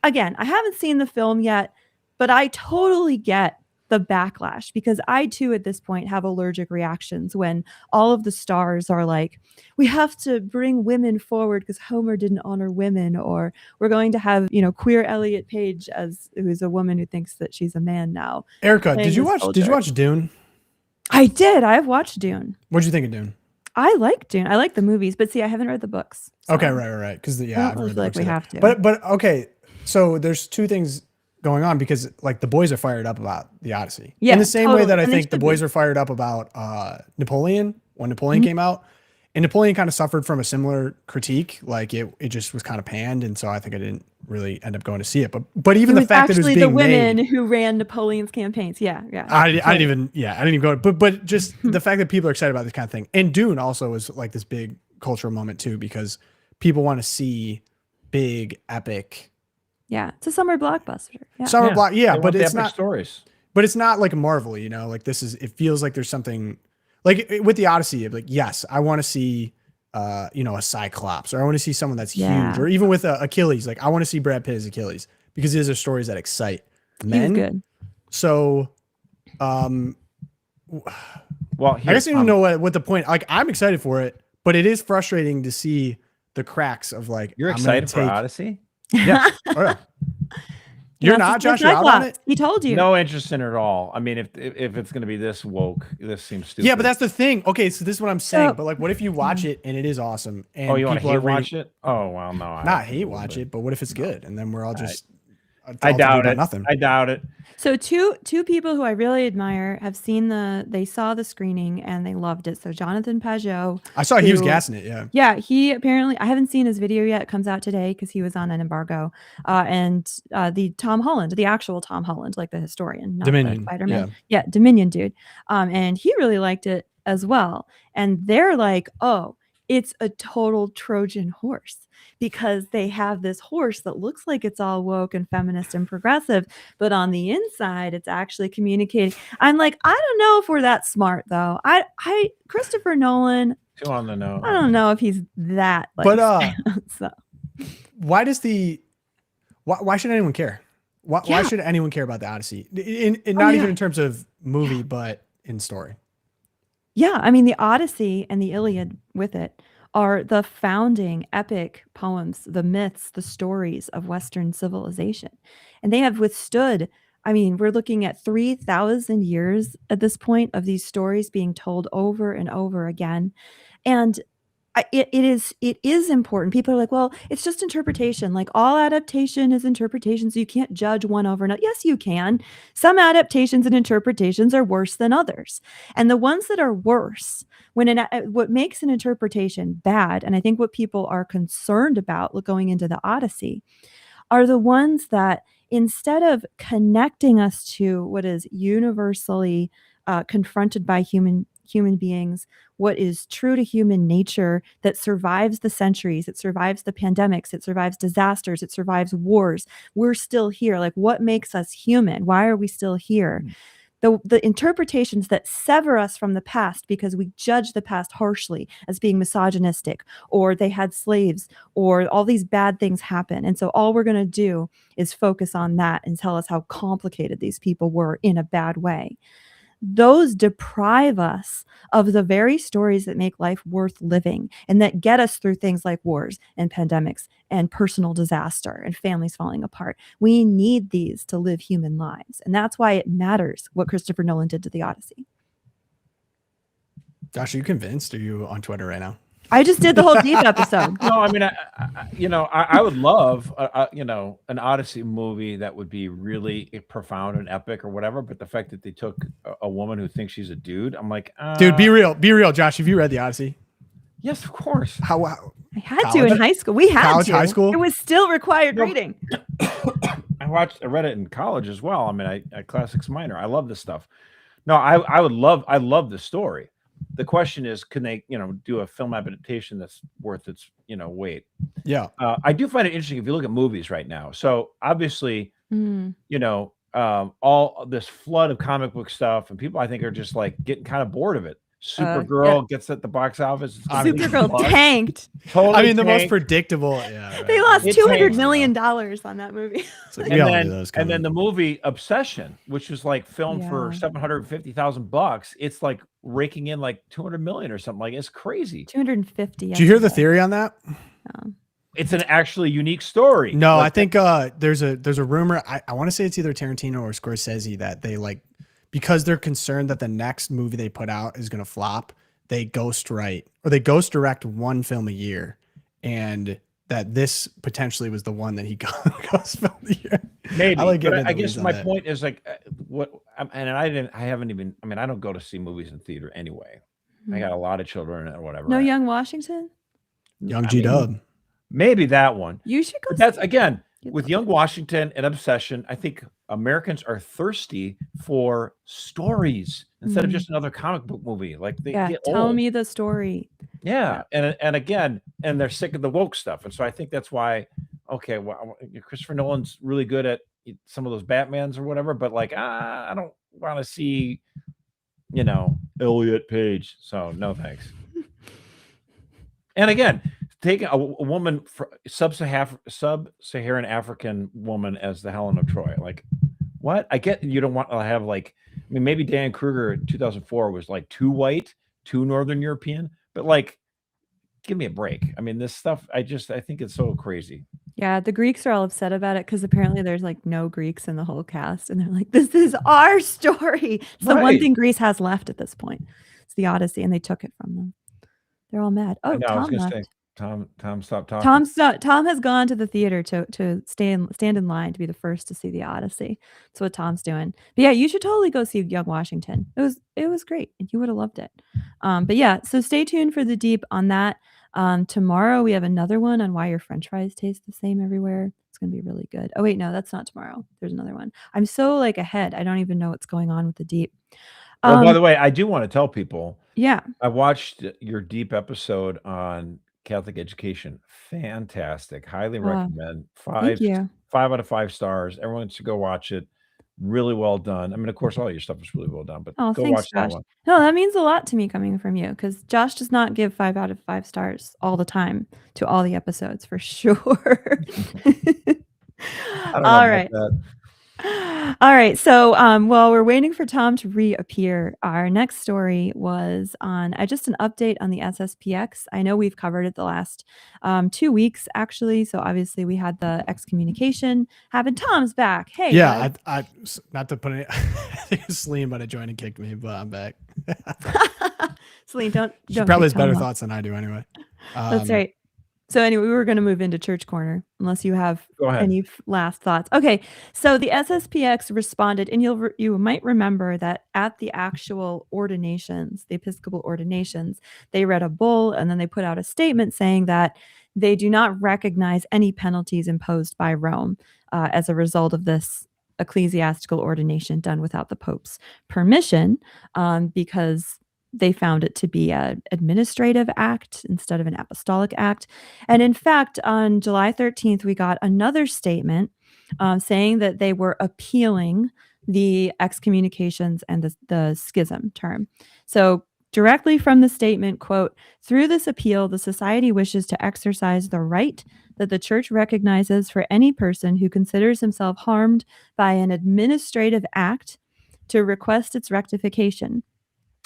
again, I haven't seen the film yet, but I totally get the backlash, because I too at this point have allergic reactions when all of the stars are like, we have to bring women forward because Homer didn't honor women, or we're going to have, queer Elliot Page who's a woman who thinks that she's a man now. Erica, did you watch Dune? I did. I've watched Dune. What'd you think of Dune? I like Dune. I like the movies, but see, I haven't read the books. So. Okay, right. Because I've read the books. We have to. But okay, so there's two things going on, because like the boys are fired up about the Odyssey. Yeah, in the same way that I think the boys are fired up about Napoleon when Napoleon came out. And Napoleon kind of suffered from a similar critique. Like it just was kind of panned. And so I think I didn't really end up going to see it. But even the fact that it was being the women made, who ran Napoleon's campaigns. Yeah. I didn't even go. But just the fact that people are excited about this kind of thing. And Dune also was like this big cultural moment too, because people want to see big, epic. Yeah, it's a summer blockbuster. Yeah. But it's not stories. But it's not like a Marvel, like this is. It feels like there's something like with the Odyssey. Like, yes, I want to see, a Cyclops, or I want to see someone that's huge, or even with Achilles. Like, I want to see Brad Pitt as Achilles, because these are stories that excite men. He's good. So, well, I guess I don't know what the point. Like, I'm excited for it, but it is frustrating to see the cracks of like. You're excited for Odyssey? Yeah. Oh, yeah. You're not, Josh? You're out on it? He told you. No interest in it at all. I mean, if it's going to be this woke, this seems stupid. Yeah, but that's the thing. Okay, so this is what I'm saying. But like, what if you watch it and it is awesome? And you want to hate watch it? Oh, well, no. Not hate watch it, but what if it's good? And then we're all just. I doubt it. Nothing. I doubt it. So two people who I really admire have seen they saw the screening and they loved it. So Jonathan Pajot. I saw he was gassing it. Yeah. Yeah. He apparently, I haven't seen his video yet. It comes out today because he was on an embargo. And the Tom Holland, the actual Tom Holland, like the historian, not Dominion. the Spider-Man. Yeah. Dominion dude. And he really liked it as well. And they're like, oh, it's a total Trojan horse, because they have this horse that looks like it's all woke and feminist and progressive, but on the inside, it's actually communicating. I'm like, I don't know if we're that smart though. Christopher Nolan. Too on the nose. I don't know if he's that. Like, But so. Why should anyone care? Why should anyone care about the Odyssey? Not even in terms of movie, but in story. Yeah, I mean, the Odyssey and the Iliad with it are the founding epic poems, the myths, the stories of Western civilization. And they have withstood, I mean, we're looking at 3,000 years at this point of these stories being told over and over again. And it is important. People are like, well, it's just interpretation. Like all adaptation is interpretation, so you can't judge one over another. Yes, you can. Some adaptations and interpretations are worse than others. And the ones that are worse, what makes an interpretation bad, and I think what people are concerned about going into the Odyssey, are the ones that instead of connecting us to what is universally confronted by human beings, what is true to human nature that survives the centuries, it survives the pandemics, it survives disasters, it survives wars. We're still here. Like, what makes us human? Why are we still here? The interpretations that sever us from the past because we judge the past harshly as being misogynistic, or they had slaves, or all these bad things happen. And so all we're going to do is focus on that and tell us how complicated these people were in a bad way. Those deprive us of the very stories that make life worth living and that get us through things like wars and pandemics and personal disaster and families falling apart. We need these to live human lives. And that's why it matters what Christopher Nolan did to the Odyssey. Josh, are you convinced? Are you on Twitter right now? I just did the whole deep episode. No, I mean, I would love, an Odyssey movie that would be really profound and epic or whatever. But the fact that they took a woman who thinks she's a dude, I'm like, dude, be real, Josh. Have you read the Odyssey? Yes, of course. How I had to in high school. We had college, to. high school? It was still required reading. I read it in college as well. I mean, I classics minor. I love this stuff. No, I love the story. The question is, can they, do a film adaptation that's worth its, weight? Yeah. I do find it interesting if you look at movies right now. So obviously, all this flood of comic book stuff, and people I think are just like getting kind of bored of it. Supergirl gets at the box office. Supergirl tanked. Totally I mean, the most tanked. predictable. Yeah. They lost It $200 tanked. million on that movie. And then the movie Obsession, which was like filmed for $750,000, it's like raking in like 200 million or something. Like, it's crazy. 250. Did you hear the theory on that? It's an actually unique story. No, Like, I think there's a rumor. I want to say it's either Tarantino or Scorsese that they because they're concerned that the next movie they put out is going to flop. They ghost direct one film a year, and that this potentially was the one that he ghost filmed the year. Maybe, but I guess my point is like I don't go to see movies in theater anyway. I got a lot of children or whatever. No Young Washington? Young G-Dub. Maybe that one. You should go. But that's again with Young Washington and Obsession. I think Americans are thirsty for stories instead of just another comic book movie. Like they get tell old. me the story. Yeah, and again, they're sick of the woke stuff, and so I think that's why. Okay, well, Christopher Nolan's really good at some of those Batmans or whatever, but like, I don't want to see, Elliot Page. So no thanks. And again, taking a woman, sub-Saharan African woman as the Helen of Troy, like, what? I get you don't want to have maybe Dan Kruger in 2004 was like too white, too Northern European, but like, give me a break. I mean, this stuff, I think it's so crazy. Yeah, the Greeks are all upset about it because apparently there's like no Greeks in the whole cast, and they're like, "This is our story." It's the one thing Greece has left at this point. It's the Odyssey, and they took it from them. They're all mad. Oh, I Tom was gonna left. say, Tom, stop talking. Tom has gone to the theater to stand in line to be the first to see the Odyssey. That's what Tom's doing. But yeah, you should totally go see Young Washington. It was great, and you would have loved it. But yeah, so stay tuned for the deep on that. Tomorrow we have another one on why your French fries taste the same everywhere. It's gonna be really good. Oh wait, no, that's not tomorrow. There's another one. I'm so ahead. I don't even know what's going on with the deep. Well, by the way, I do want to tell people. Yeah. I watched your deep episode on Catholic education. Fantastic. Highly recommend. Thank you. 5 out of 5 stars. Everyone should go watch it. Really well done. I mean, of course, all your stuff is really well done, but Oh, go thanks, watch that Josh. one. No, that means a lot to me coming from you because Josh does not give 5 out of 5 stars all the time to all the episodes for sure. All right. All right. So while we're waiting for Tom to reappear, our next story was on just an update on the SSPX. I know we've covered it the last 2 weeks, actually. So obviously we had the excommunication happen. Tom's back. Hey. Yeah, I not to put it. I think it's Celine, but I joined and kicked me, but I'm back. Celine, don't. She probably has kick better Tom off. thoughts than I do, anyway. That's right. So anyway, we were going to move into Church Corner, unless you have Go ahead. any last thoughts. Okay, so the SSPX responded, and you might remember that at the actual ordinations, the Episcopal ordinations, they read a bull, and then they put out a statement saying that they do not recognize any penalties imposed by Rome as a result of this ecclesiastical ordination done without the Pope's permission, because they found it to be an administrative act instead of an apostolic act. And in fact, on July 13th, we got another statement saying that they were appealing the excommunications and the schism term. So directly from the statement, quote, "Through this appeal, the society wishes to exercise the right that the church recognizes for any person who considers himself harmed by an administrative act to request its rectification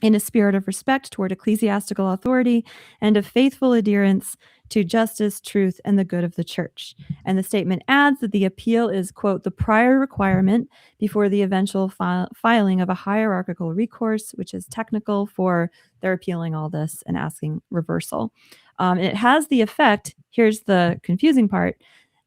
in a spirit of respect toward ecclesiastical authority and of faithful adherence to justice, truth, and the good of the church." And the statement adds that the appeal is, quote, "the prior requirement before the eventual filing of a hierarchical recourse," which is technical for they're appealing all this and asking reversal. And it has the effect, here's the confusing part,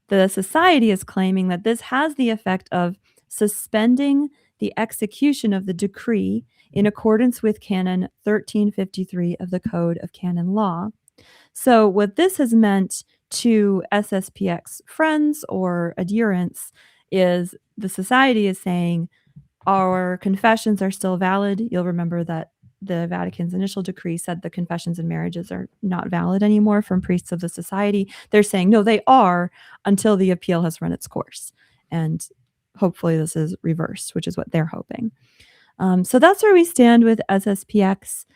the society is claiming that this has the effect of suspending the execution of the decree in accordance with Canon 1353 of the Code of Canon Law, So what this has meant to SSPX friends or adherents is the society is saying our confessions are still valid. You'll remember that the Vatican's initial decree said the confessions and marriages are not valid anymore from priests of the society. They're saying, no, they are until the appeal has run its course. And hopefully this is reversed, which is what they're hoping. So that's where we stand with SSPX.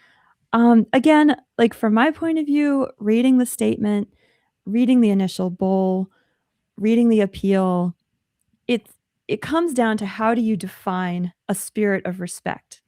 Again, like from my point of view, reading the statement, reading the initial bull, reading the appeal, it comes down to how do you define a spirit of respect,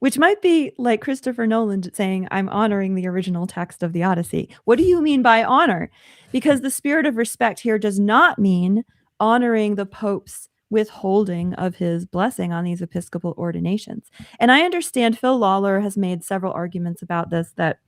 which might be like Christopher Nolan saying, I'm honoring the original text of the Odyssey. What do you mean by honor? Because the spirit of respect here does not mean honoring the Pope's withholding of his blessing on these episcopal ordinations. And I understand Phil Lawler has made several arguments about this, that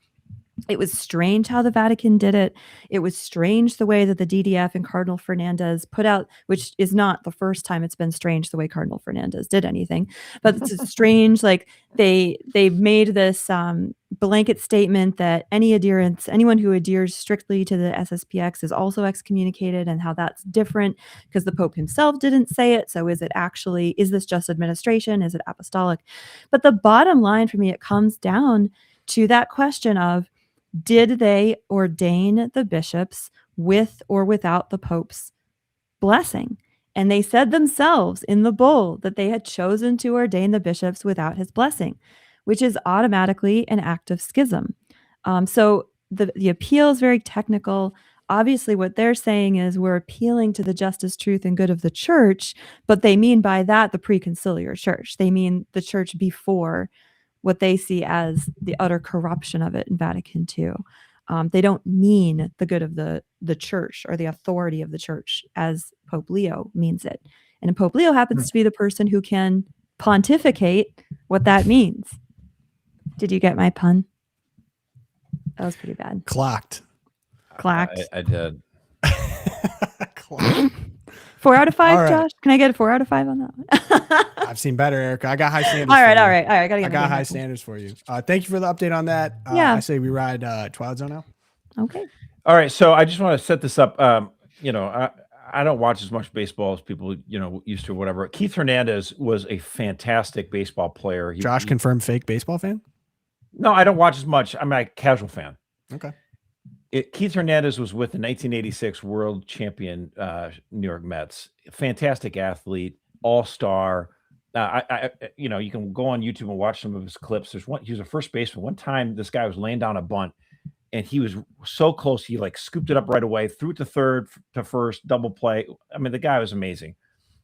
it was strange how the Vatican did it. It was strange the way that the DDF and Cardinal Fernandez put out, which is not the first time it's been strange the way Cardinal Fernandez did anything, but it's strange. Like they made this blanket statement that anyone who adheres strictly to the SSPX is also excommunicated, and how that's different because the Pope himself didn't say it. So is this just administration? Is it apostolic? But the bottom line for me, it comes down to that question of, did they ordain the bishops with or without the Pope's blessing? And they said themselves in the bull that they had chosen to ordain the bishops without his blessing, which is automatically an act of schism. So the appeal is very technical. Obviously, what they're saying is we're appealing to the justice, truth, and good of the church, but they mean by that the preconciliar church. They mean the church before what they see as the utter corruption of it in Vatican II. They don't mean the good of the church or the authority of the church as Pope Leo means it. And Pope Leo happens to be the person who can pontificate what that means. Did you get my pun? That was pretty bad. Clocked. I did. 4 out of 5, All right. Josh? Can I get a 4 out of 5 on that one? I've seen better, Erica. I got high standards. All right. I I got high standards for you. Thank you for the update on that. Yeah. I say we ride Twilight Zone now. Okay. All right, so I just want to set this up. I don't watch as much baseball as people used to, whatever. Keith Hernandez was a fantastic baseball player. Josh confirmed fake baseball fan? No, I don't watch as much. I'm a casual fan. Okay. Keith Hernandez was with the 1986 world champion New York Mets. Fantastic athlete, all-star. You can go on YouTube and watch some of his clips. He was a first baseman. One time, this guy was laying down a bunt, and he was so close. He scooped it up right away, threw it to third, to first, double play. I mean, the guy was amazing.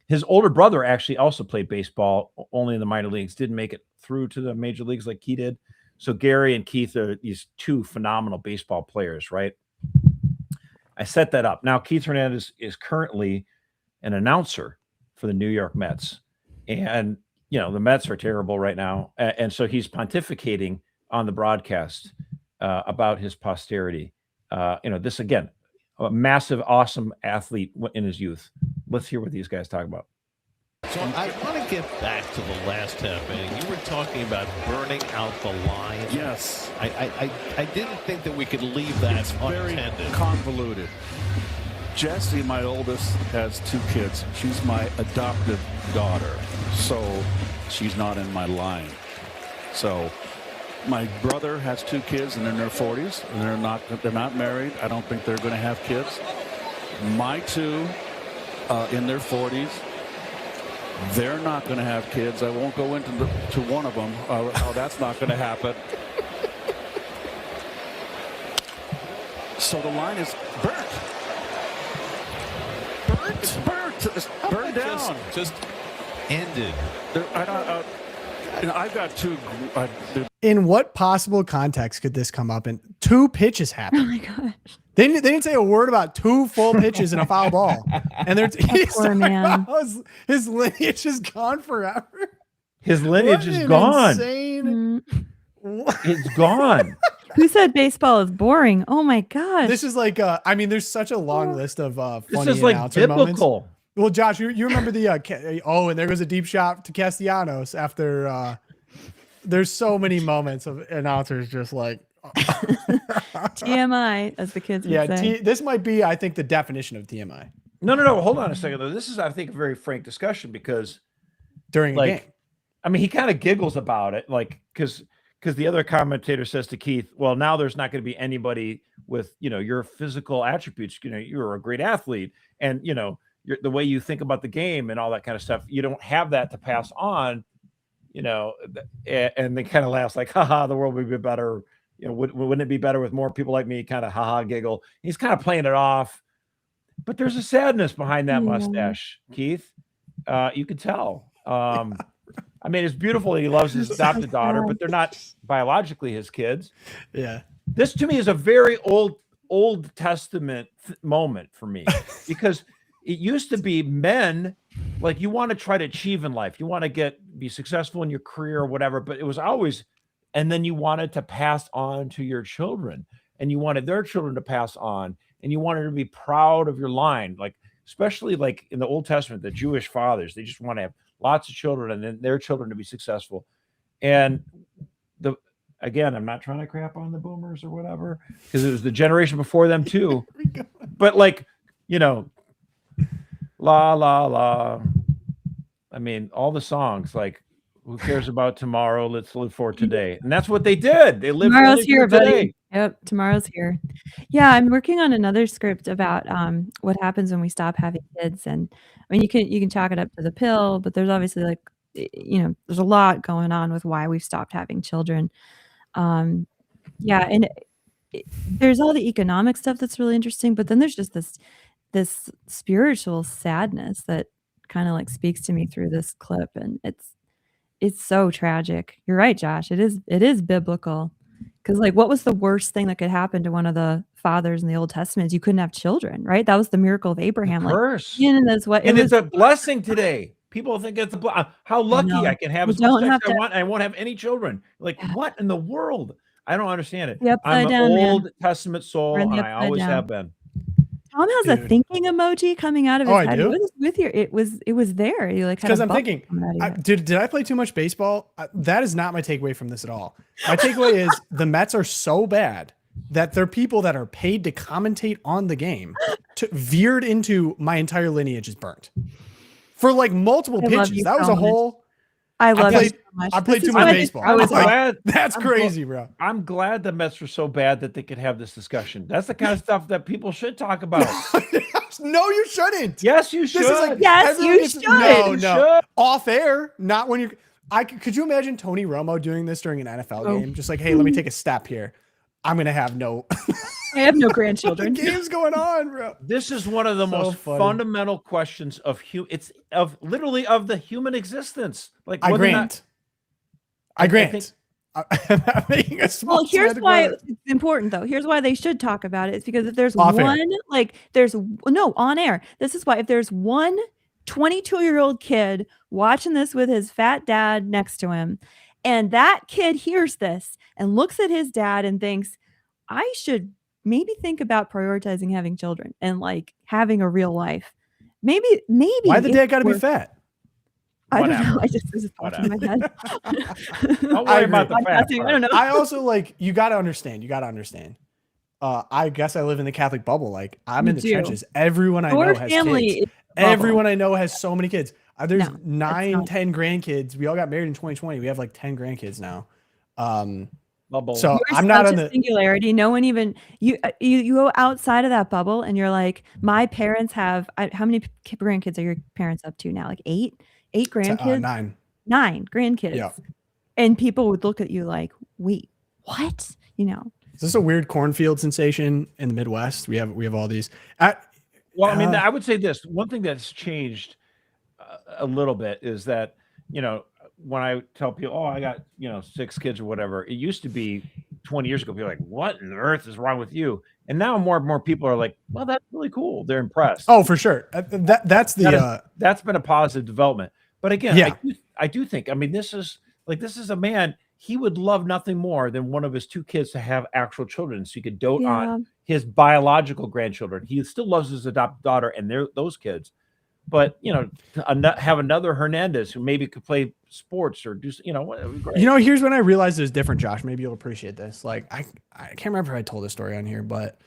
His older brother actually also played baseball, only in the minor leagues. Didn't make it through to the major leagues like he did. So Gary and Keith are these two phenomenal baseball players, right? I set that up. Now, Keith Hernandez is currently an announcer for the New York Mets. And, the Mets are terrible right now. And so he's pontificating on the broadcast about his posterity. This, again, a massive, awesome athlete in his youth. Let's hear what these guys talk about. So I want to get back to the last half inning. You were talking about burning out the line. Yes. I didn't think that we could leave that unattended. Very convoluted. Jessie, my oldest, has 2 kids. She's my adoptive daughter, so she's not in my line. So my brother has 2 kids, and they're in their 40s, and they're not married. I don't think they're going to have kids. My 2 in their 40s. They're not going to have kids. I won't go into to one of them. How that's not going to happen. So the line is burnt. Burnt? It's burnt. It's burned down. Just ended. I've got 2. In what possible context could this come up in? 2 pitches happened. Oh my gosh. They didn't say a word about 2 full pitches and a foul ball. And Poor man. His lineage is gone forever. His lineage is gone. Insane. It's gone. Who said baseball is boring? Oh my gosh. This is there's such a long list of funny This is announcer biblical. moments. Well, Josh, you remember the and there goes a deep shot to Castellanos after there's so many moments of announcers just TMI, as the kids would say. This might be, I think, the definition of TMI. No. Hold on a second, though. This is, I think, a very frank discussion because during a game, I mean, he kind of giggles about it, like because the other commentator says to Keith, "Well, now there's not going to be anybody with your physical attributes. You're a great athlete, and the way you think about the game and all that kind of stuff. You don't have that to pass on." And they kind of laughs like, haha, the world would be better. Wouldn't it be better with more people like me? Kind of haha giggle. He's kind of playing it off, but there's a sadness behind that mustache, Keith. You could tell. I mean, it's beautiful that he loves his adopted daughter, but they're not biologically his kids. Yeah. This to me is a very Old Testament moment for me because it used to be men, like you want to try to achieve in life. You want to be successful in your career or whatever, but it was always, and then you wanted to pass on to your children and you wanted their children to pass on and you wanted to be proud of your line. Like, especially like in the Old Testament, the Jewish fathers, they just want to have lots of children and then their children to be successful. And again, I'm not trying to crap on the boomers or whatever, because it was the generation before them too. But like, la la la. I mean, all the songs like "Who cares about tomorrow? Let's live for today," and that's what they did. They lived Tomorrow's here, for today. buddy. Yep, tomorrow's here. Yeah, I'm working on another script about what happens when we stop having kids, and I mean, you can chalk it up to the pill, but there's obviously like there's a lot going on with why we've stopped having children. Yeah, and there's all the economic stuff that's really interesting, but then there's just this spiritual sadness that kind of like speaks to me through this clip, and it's so tragic. You're right, Josh. It is biblical, because like, what was the worst thing that could happen to one of the fathers in the Old Testament? Is you couldn't have children, right? That was the miracle of Abraham. Of course. Like, and that's what and it's a blessing today. People think it's how lucky I can have as much sex I want. I won't have any children. Like, what in the world? I don't understand it. I'm an Old Testament soul, and I always have been. Tom has a thinking emoji coming out of his head. do? What is with your? It was there. You like because I'm thinking. Did I play too much baseball? That is not my takeaway from this at all. My takeaway is the Mets are so bad that they're people that are paid to commentate on the game veered into my entire lineage is burnt for like multiple pitches. That was a whole. I love it so much. I played too much baseball. I was glad. That's crazy, bro. I'm glad the Mets were so bad that they could have this discussion. That's the kind of stuff that people should talk about. No, you shouldn't. Yes, you should. This is like, yes, you should. No. Off air, not when you. Could you imagine Tony Romo doing this during an NFL game? Just like, hey, let me take a step here. I'm gonna have I have no grandchildren. The game's going on, bro. This is one of the most fundamental questions of literally of the human existence. Like, I grant. I'm making a small. Well, here's why it's important, though. Here's why they should talk about it. It's because if there's on air. This is why if there's one 22-year-old kid watching this with his fat dad next to him, and that kid hears this and looks at his dad and thinks, I should maybe think about prioritizing having children and like having a real life. Maybe. Why the dad got to be fat? I don't know. I just was in my head. Don't worry about the fat. I don't know. I also like, you got to understand. I guess I live in the Catholic bubble. Like, I'm in the trenches. Everyone I know has kids. Everyone I know has so many kids. There's 9, 10 grandkids. We all got married in 2020. We have like 10 grandkids now. Bubble. So I'm not on the singularity. No one even you go outside of that bubble and you're like, my parents have how many grandkids are your parents up to now? Like 8 grandkids? 9 grandkids. Yeah. And people would look at you like, wait, what? Is this a weird cornfield sensation in the Midwest? We have all these. I mean, I would say this. One thing that's changed a little bit is that, when I tell people, oh, I got, 6 kids or whatever, it used to be 20 years ago, people were like, what on earth is wrong with you? And now more and more people are like, well, that's really cool. They're impressed. Oh, for sure. That's been a positive development. But again, I do think, I mean, this is a man, he would love nothing more than one of his 2 kids to have actual children so he could dote on his biological grandchildren. He still loves his adopted daughter and those kids. but have another Hernandez who maybe could play sports or do great. Here's when I realized it was different, Josh. Maybe you'll appreciate this. Like I can't remember if I told this story on here, but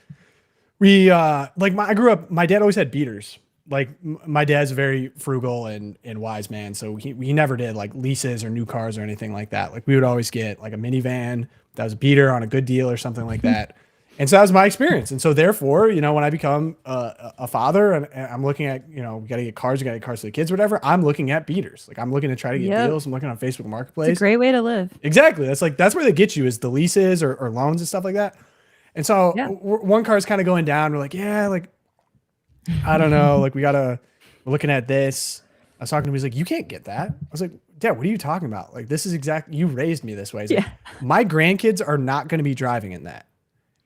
we I grew up. My dad always had beaters. Like my dad's a very frugal and wise man, so he never did like leases or new cars or anything like that. Like we would always get like a minivan that was a beater on a good deal or something like that. And so that was my experience. And so therefore, when I become a father and I'm looking at, we got to get cars, for the kids, whatever, I'm looking at beaters. Like I'm looking to try to get deals. I'm looking on Facebook Marketplace. It's a great way to live. Exactly. That's where they get you is the leases or loans and stuff like that. And so one car is kind of going down. We're like, I don't know. Like we're looking at this. I was talking to him. He's like, you can't get that. I was like, Dad, what are you talking about? Like, this is you raised me this way. He's like, my grandkids are not going to be driving in that.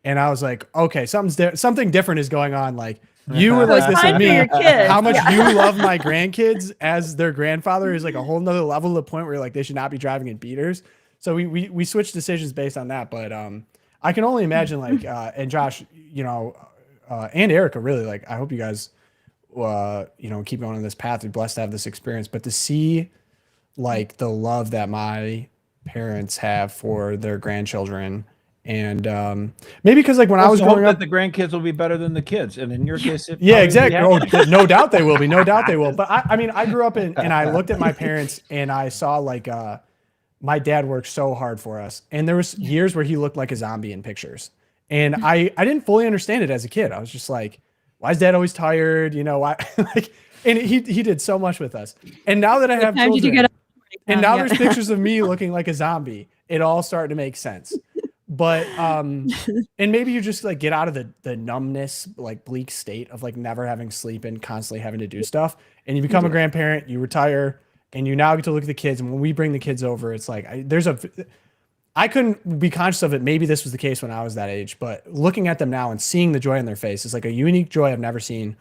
And I was like, okay, something different is going on. Like you were like this of me. How much you love my grandkids as their grandfather is like a whole nother level to the point where like they should not be driving in beaters. So we switched decisions based on that. But I can only imagine like and Josh, and Erica, really, like I hope you guys keep going on this path. You're blessed to have this experience. But to see like the love that my parents have for their grandchildren. And maybe because like when I was growing up, the grandkids will be better than the kids, and in your case, exactly. Oh, no doubt they will be. No doubt they will. But I mean, I grew up and I looked at my parents and I saw like my dad worked so hard for us, and there was years where he looked like a zombie in pictures, and I didn't fully understand it as a kid. I was just like, why is Dad always tired? Why? And he did so much with us. And now that I have children, and now there's pictures of me looking like a zombie. It all started to make sense. But and maybe you just like get out of the numbness, like bleak state of like never having sleep and constantly having to do stuff, and you become a grandparent, you retire, and you now get to look at the kids. And when we bring the kids over, it's like I couldn't be conscious of it. Maybe this was the case when I was that age, but looking at them now and seeing the joy in their face is like a unique joy I've never seen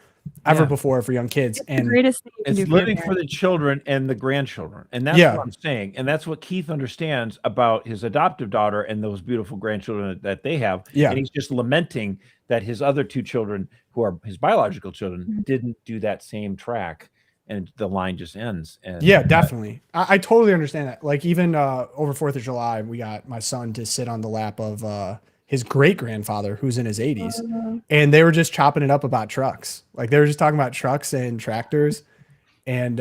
ever before for young kids. It's and the greatest thing you can it's do living for the children and the grandchildren. And that's what I'm saying. And that's what Keith understands about his adoptive daughter and those beautiful grandchildren that they have. Yeah. And he's just lamenting that his other two children, who are his biological children, didn't do that same track. And the line just ends. And definitely. I totally understand that. Like even over 4th of July, we got my son to sit on the lap of his great grandfather who's in his 80s, and they were just chopping it up about trucks. Like they were just talking about trucks and tractors, and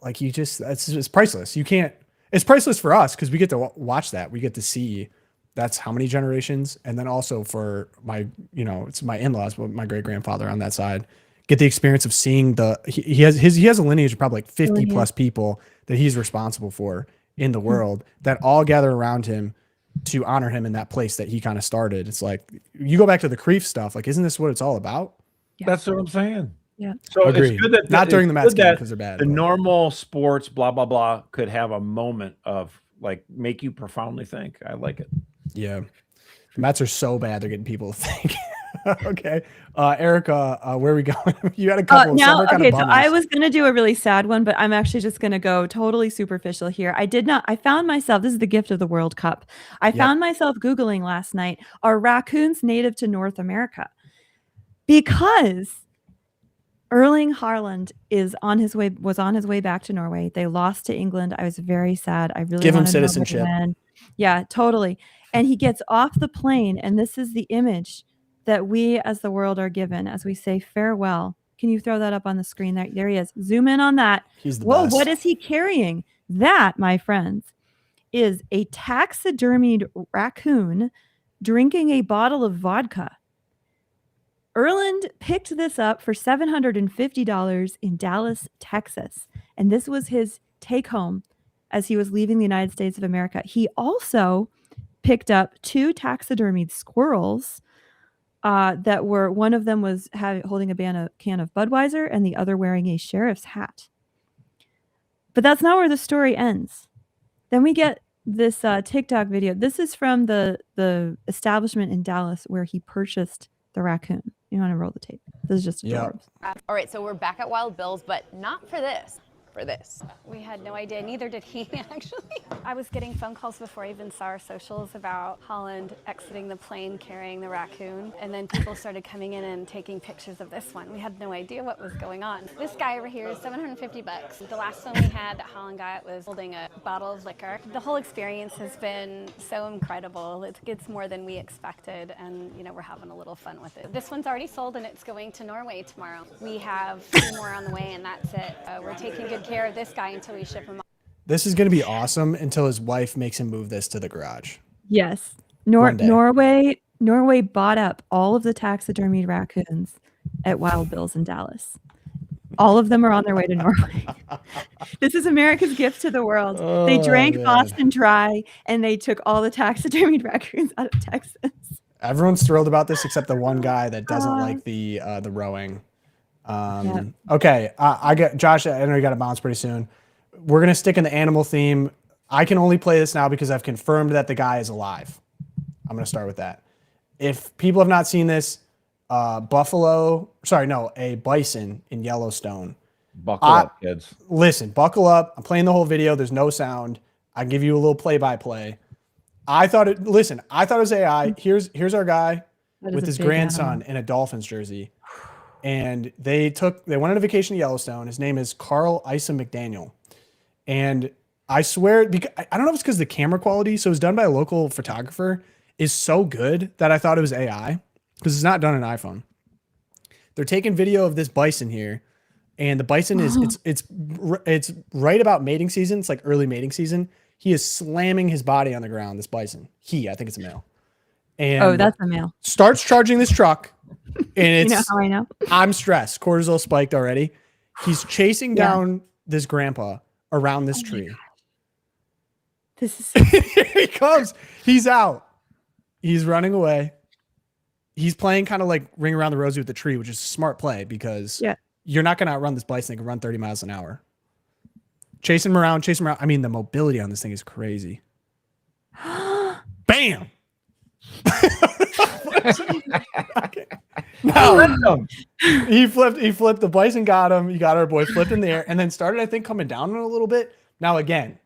like it's just priceless. It's priceless for us because we get to watch that. We get to see that's how many generations, and then also for my it's my in-laws, but my great grandfather on that side get the experience of seeing he has a lineage of probably like 50 plus people that he's responsible for in the world that all gather around him to honor him in that place that he kind of started. It's like you go back to the Kreeft stuff. Like, isn't this what it's all about? That's what I'm saying. Yeah. So Agreed. it's good that not during the Mets game because they're bad. The normal sports, blah blah blah, could have a moment of like make you profoundly think. I like it. Yeah, the Mets are so bad they're getting people to think. Okay, Erica, where are we going? You had a couple. So I was gonna do a really sad one, but I'm actually just gonna go totally superficial here. I found myself. This is the gift of the World Cup. I found myself Googling last night: are raccoons native to North America? Because Erling Haaland was on his way back to Norway. They lost to England. I was very sad. I really give him wanted citizenship. Norway to win. Yeah, totally. And he gets off the plane, and this is the image that we as the world are given as we say farewell. Can you throw that up on the screen? There he is. Zoom in on that. He's the Whoa, best. what is he carrying? That, my friends, is a taxidermied raccoon drinking a bottle of vodka. Erland picked this up for $750 in Dallas, Texas. And this was his take home as he was leaving the United States of America. He also picked up 2 taxidermied squirrels that were, one of them was holding a can of Budweiser and the other wearing a sheriff's hat. But that's not where the story ends. Then we get this TikTok video. This is from the establishment in Dallas where he purchased the raccoon. You want to roll the tape. This is just adorable. All right, so we're back at Wild Bill's, but not for this. for this. We had no idea, neither did he actually. I was getting phone calls before I even saw our socials about Holland exiting the plane carrying the raccoon, and then people started coming in and taking pictures of this one. We had no idea what was going on. This guy over here is $750. The last one we had that Holland got was holding a bottle of liquor. The whole experience has been so incredible. It's more than we expected, and we're having a little fun with it. This one's already sold and it's going to Norway tomorrow. We have 2 more on the way and that's it. We're taking good care of this guy until we ship him off. This is going to be awesome until his wife makes him move this to the garage. Yes. One day. Norway bought up all of the taxidermied raccoons at Wild Bill's in Dallas. All of them are on their way to Norway. This is America's gift to the world. They drank Boston dry and they took all the taxidermied raccoons out of Texas. Everyone's thrilled about this except the one guy that doesn't like the rowing. Okay, I got Josh. I know you got to bounce pretty soon. We're gonna stick in the animal theme. I can only play this now because I've confirmed that the guy is alive. I'm gonna start with that. If people have not seen this, a bison in Yellowstone. Buckle up, kids. Listen, buckle up. I'm playing the whole video. There's no sound. I give you a little play-by-play. I thought it was AI. Here's our guy with his grandson in a Dolphins jersey. And they went on a vacation to Yellowstone. His name is Carl Issa McDaniel. And I swear, I don't know if it's because the camera quality, so it was done by a local photographer, is so good that I thought it was AI because it's not done on an iPhone. They're taking video of this bison here, and the bison is it's right about mating season. It's like early mating season. He is slamming his body on the ground. This bison, I think it's a male. And that's a male. Starts charging this truck, and it's. You know how I know? I'm stressed. Cortisol spiked already. He's chasing down this grandpa around this tree. This is. Here he comes. He's out. He's running away. He's playing kind of like Ring Around the Rosie with the tree, which is a smart play because you're not going to outrun this bison. They can run 30 miles an hour. Chasing him around. I mean, the mobility on this thing is crazy. Bam! No. He flipped. The bison got him. He got our boy, flipped in the air, and then started, I think, coming down a little bit. Now, again,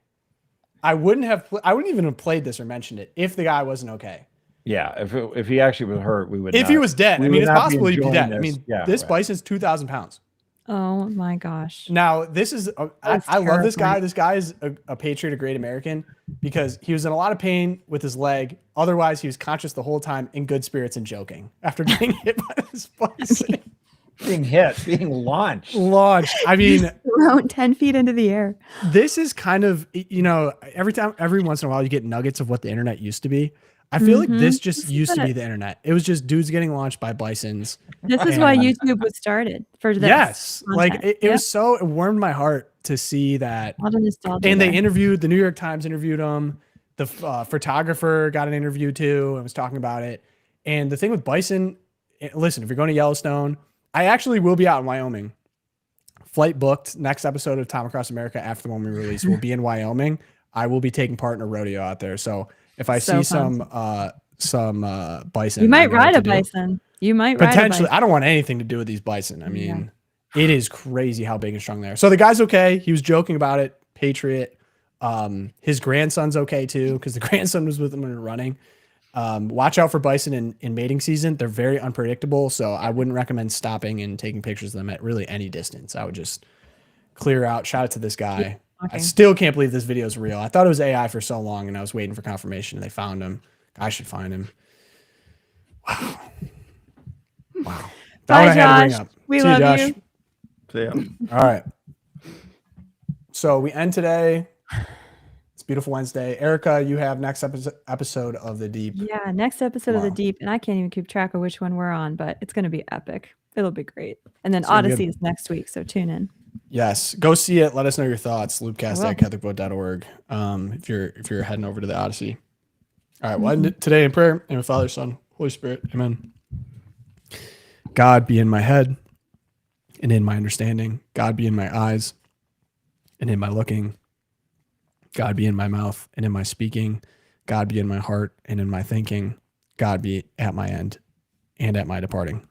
I wouldn't even have played this or mentioned it if the guy wasn't okay. Yeah, if he actually was hurt, we would. If he was dead, I mean, it's possible he'd be dead. This. I mean, this bison's 2,000 pounds. Oh my gosh. Now, this is, I love this guy. This guy is a patriot, a great American, because he was in a lot of pain with his leg. Otherwise, he was conscious the whole time, in good spirits and joking after getting hit by this bison. Being launched. I mean, thrown 10 feet into the air. This is kind of, every once in a while you get nuggets of what the internet used to be. I feel like this just used to be the internet. It was just dudes getting launched by bisons. This is why YouTube was started for this. Yes. Content. Like it was it warmed my heart to see that. And they interviewed, the New York Times interviewed him. The photographer got an interview too and was talking about it. And the thing with bison, listen, if you're going to Yellowstone, I actually will be out in Wyoming. Flight booked. Next episode of Tom Across America after the one we release will be in Wyoming. I will be taking part in a rodeo out there. So if I see some bison, you might ride a bison. You might potentially. I don't want anything to do with these bison. I mean, it is crazy how big and strong they are. So the guy's okay. He was joking about it. Patriot. His grandson's okay too because the grandson was with him when we were running. Watch out for bison in mating season. They're very unpredictable, so I wouldn't recommend stopping and taking pictures of them at really any distance. I would just clear out. Shout out to this guy. I still can't believe this video is real. I thought it was AI for so long, and I was waiting for confirmation, and they found him. I should find him. Wow. Bye, Josh. We love you. See ya. All right. So we end today. It's Beautiful Wednesday. Erica, you have next episode of The Deep. Yeah, next episode of The Deep, and I can't even keep track of which one we're on, but it's going to be epic. It'll be great. And then Odyssey is next week, so tune in. Yes, go see it. Let us know your thoughts. LOOPcast@CatholicVote.org. If you're heading over to the Odyssey. All right. Well, end it today in prayer. In the name of Father, Son, Holy Spirit. Amen. God be in my head and in my understanding. God be in my eyes and in my looking. God be in my mouth and in my speaking. God be in my heart and in my thinking. God be at my end and at my departing.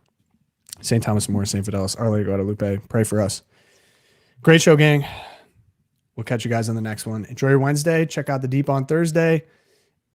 St. Thomas More, St. Fidelis, Our Lady of Guadalupe, pray for us. Great show, gang. We'll catch you guys on the next one. Enjoy your Wednesday. Check out The Deep on Thursday.